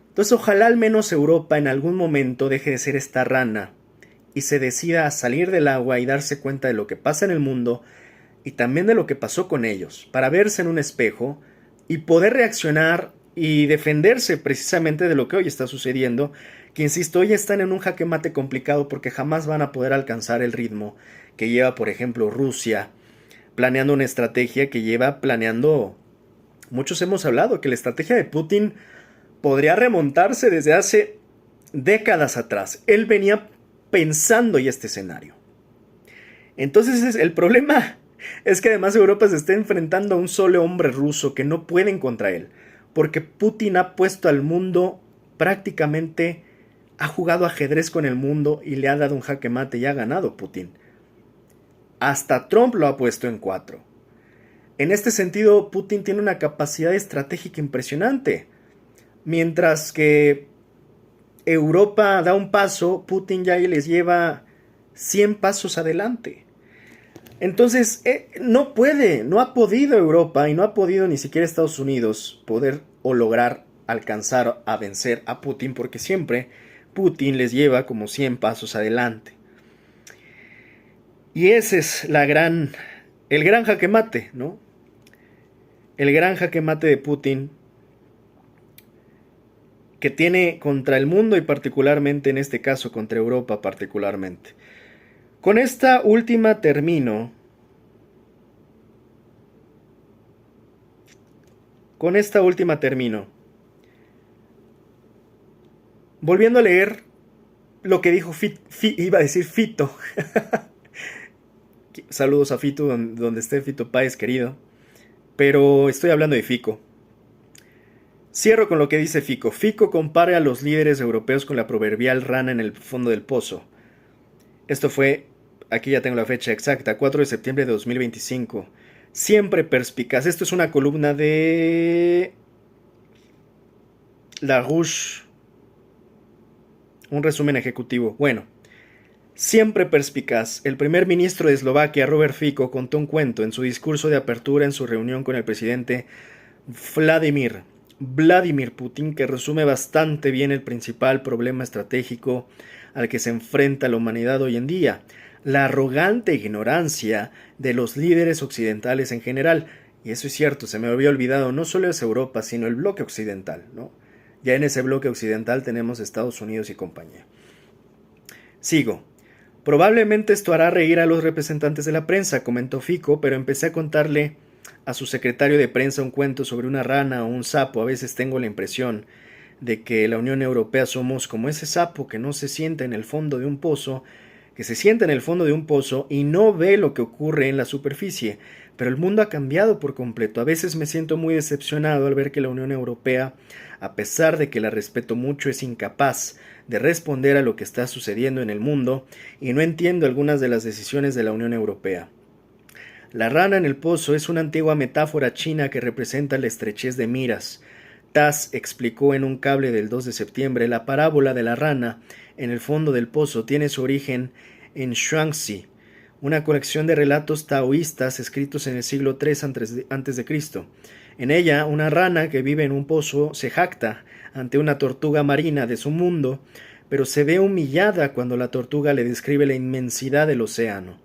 Entonces ojalá al menos Europa en algún momento deje de ser esta rana y se decida a salir del agua y darse cuenta de lo que pasa en el mundo y también de lo que pasó con ellos, para verse en un espejo y poder reaccionar y defenderse precisamente de lo que hoy está sucediendo, que insisto, hoy están en un jaque mate complicado porque jamás van a poder alcanzar el ritmo que lleva, por ejemplo, Rusia, planeando una estrategia que lleva planeando, muchos hemos hablado, que la estrategia de Putin podría remontarse desde hace décadas atrás. Él venía pensando ya este escenario. Entonces el problema es que además Europa se está enfrentando a un solo hombre ruso que no pueden contra él, porque Putin ha puesto al mundo prácticamente, ha jugado ajedrez con el mundo y le ha dado un jaque mate y ha ganado Putin. Hasta Trump lo ha puesto en 4. En este sentido, Putin tiene una capacidad estratégica impresionante. Mientras que Europa da un paso, Putin ya les lleva 100 pasos adelante. Entonces, no ha podido Europa y no ha podido ni siquiera Estados Unidos poder o lograr alcanzar a vencer a Putin, porque siempre Putin les lleva como 100 pasos adelante. Y ese es el gran jaque mate, ¿no? El gran jaque mate de Putin que tiene contra el mundo y particularmente en este caso contra Europa particularmente. Con esta última termino. Volviendo a leer lo que dijo iba a decir Fito. Saludos a Fito donde esté Fito Páez querido. Pero estoy hablando de Fico. Cierro con lo que dice Fico. Fico compara a los líderes europeos con la proverbial rana en el fondo del pozo. Esto fue, aquí ya tengo la fecha exacta, 4 de septiembre de 2025. Siempre perspicaz. Esto es una columna de La Rouge. Un resumen ejecutivo. Bueno, siempre perspicaz, el primer ministro de Eslovaquia, Robert Fico, contó un cuento en su discurso de apertura en su reunión con el presidente Vladimir Vladimir Putin, que resume bastante bien el principal problema estratégico al que se enfrenta la humanidad hoy en día: la arrogante ignorancia de los líderes occidentales en general. Y eso es cierto, se me había olvidado, no solo es Europa, sino el bloque occidental, ¿no? Ya en ese bloque occidental tenemos Estados Unidos y compañía. Sigo. Probablemente esto hará reír a los representantes de la prensa, comentó Fico, pero empecé a contarle a su secretario de prensa un cuento sobre una rana o un sapo. A veces tengo la impresión de que la Unión Europea somos como ese sapo que no se sienta en el fondo de un pozo, que se sienta en el fondo de un pozo y no ve lo que ocurre en la superficie. Pero el mundo ha cambiado por completo. A veces me siento muy decepcionado al ver que la Unión Europea, a pesar de que la respeto mucho, es incapaz de responder a lo que está sucediendo en el mundo, y no entiendo algunas de las decisiones de la Unión Europea. La rana en el pozo es una antigua metáfora china que representa la estrechez de miras. Taz explicó en un cable del 2 de septiembre: la parábola de la rana en el fondo del pozo tiene su origen en Shuangzi, una colección de relatos taoístas escritos en el siglo III a.C. En ella, una rana que vive en un pozo se jacta ante una tortuga marina de su mundo, pero se ve humillada cuando la tortuga le describe la inmensidad del océano.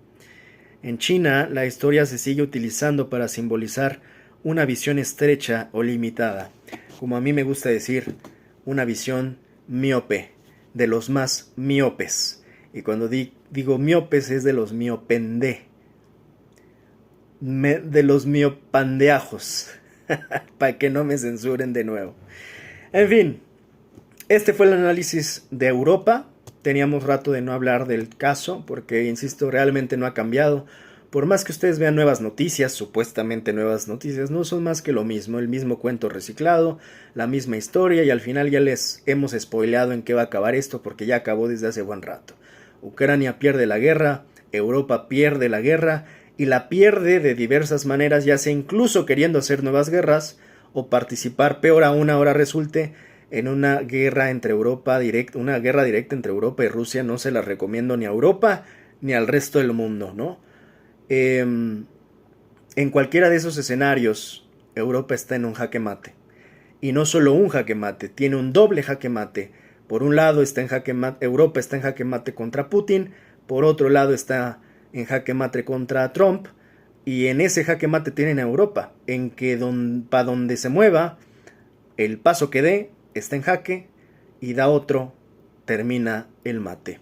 En China, la historia se sigue utilizando para simbolizar una visión estrecha o limitada, como a mí me gusta decir, una visión miope, de los más miopes. Y cuando digo miopes es de los miopendé, de los miopandeajos, para que no me censuren de nuevo. En fin, este fue el análisis de Europa. Teníamos rato de no hablar del caso porque, insisto, realmente no ha cambiado. Por más que ustedes vean nuevas noticias, supuestamente nuevas noticias, no son más que lo mismo, el mismo cuento reciclado, la misma historia, y al final ya les hemos spoileado en qué va a acabar esto porque ya acabó desde hace buen rato. Ucrania pierde la guerra, Europa pierde la guerra, y la pierde de diversas maneras, ya sea incluso queriendo hacer nuevas guerras o participar, peor aún ahora resulte, en una guerra entre una guerra directa entre Europa y Rusia. No se la recomiendo ni a Europa ni al resto del mundo, ¿no? En cualquiera de esos escenarios, Europa está en un jaque mate. Y no solo un jaque mate, tiene un doble jaque mate. Por un lado está en jaque mate, Europa está en jaque mate contra Putin, por otro lado está en jaque mate contra Trump, y en ese jaque mate tienen a Europa, en que para donde se mueva, el paso que dé está en jaque, y da otro, termina el mate.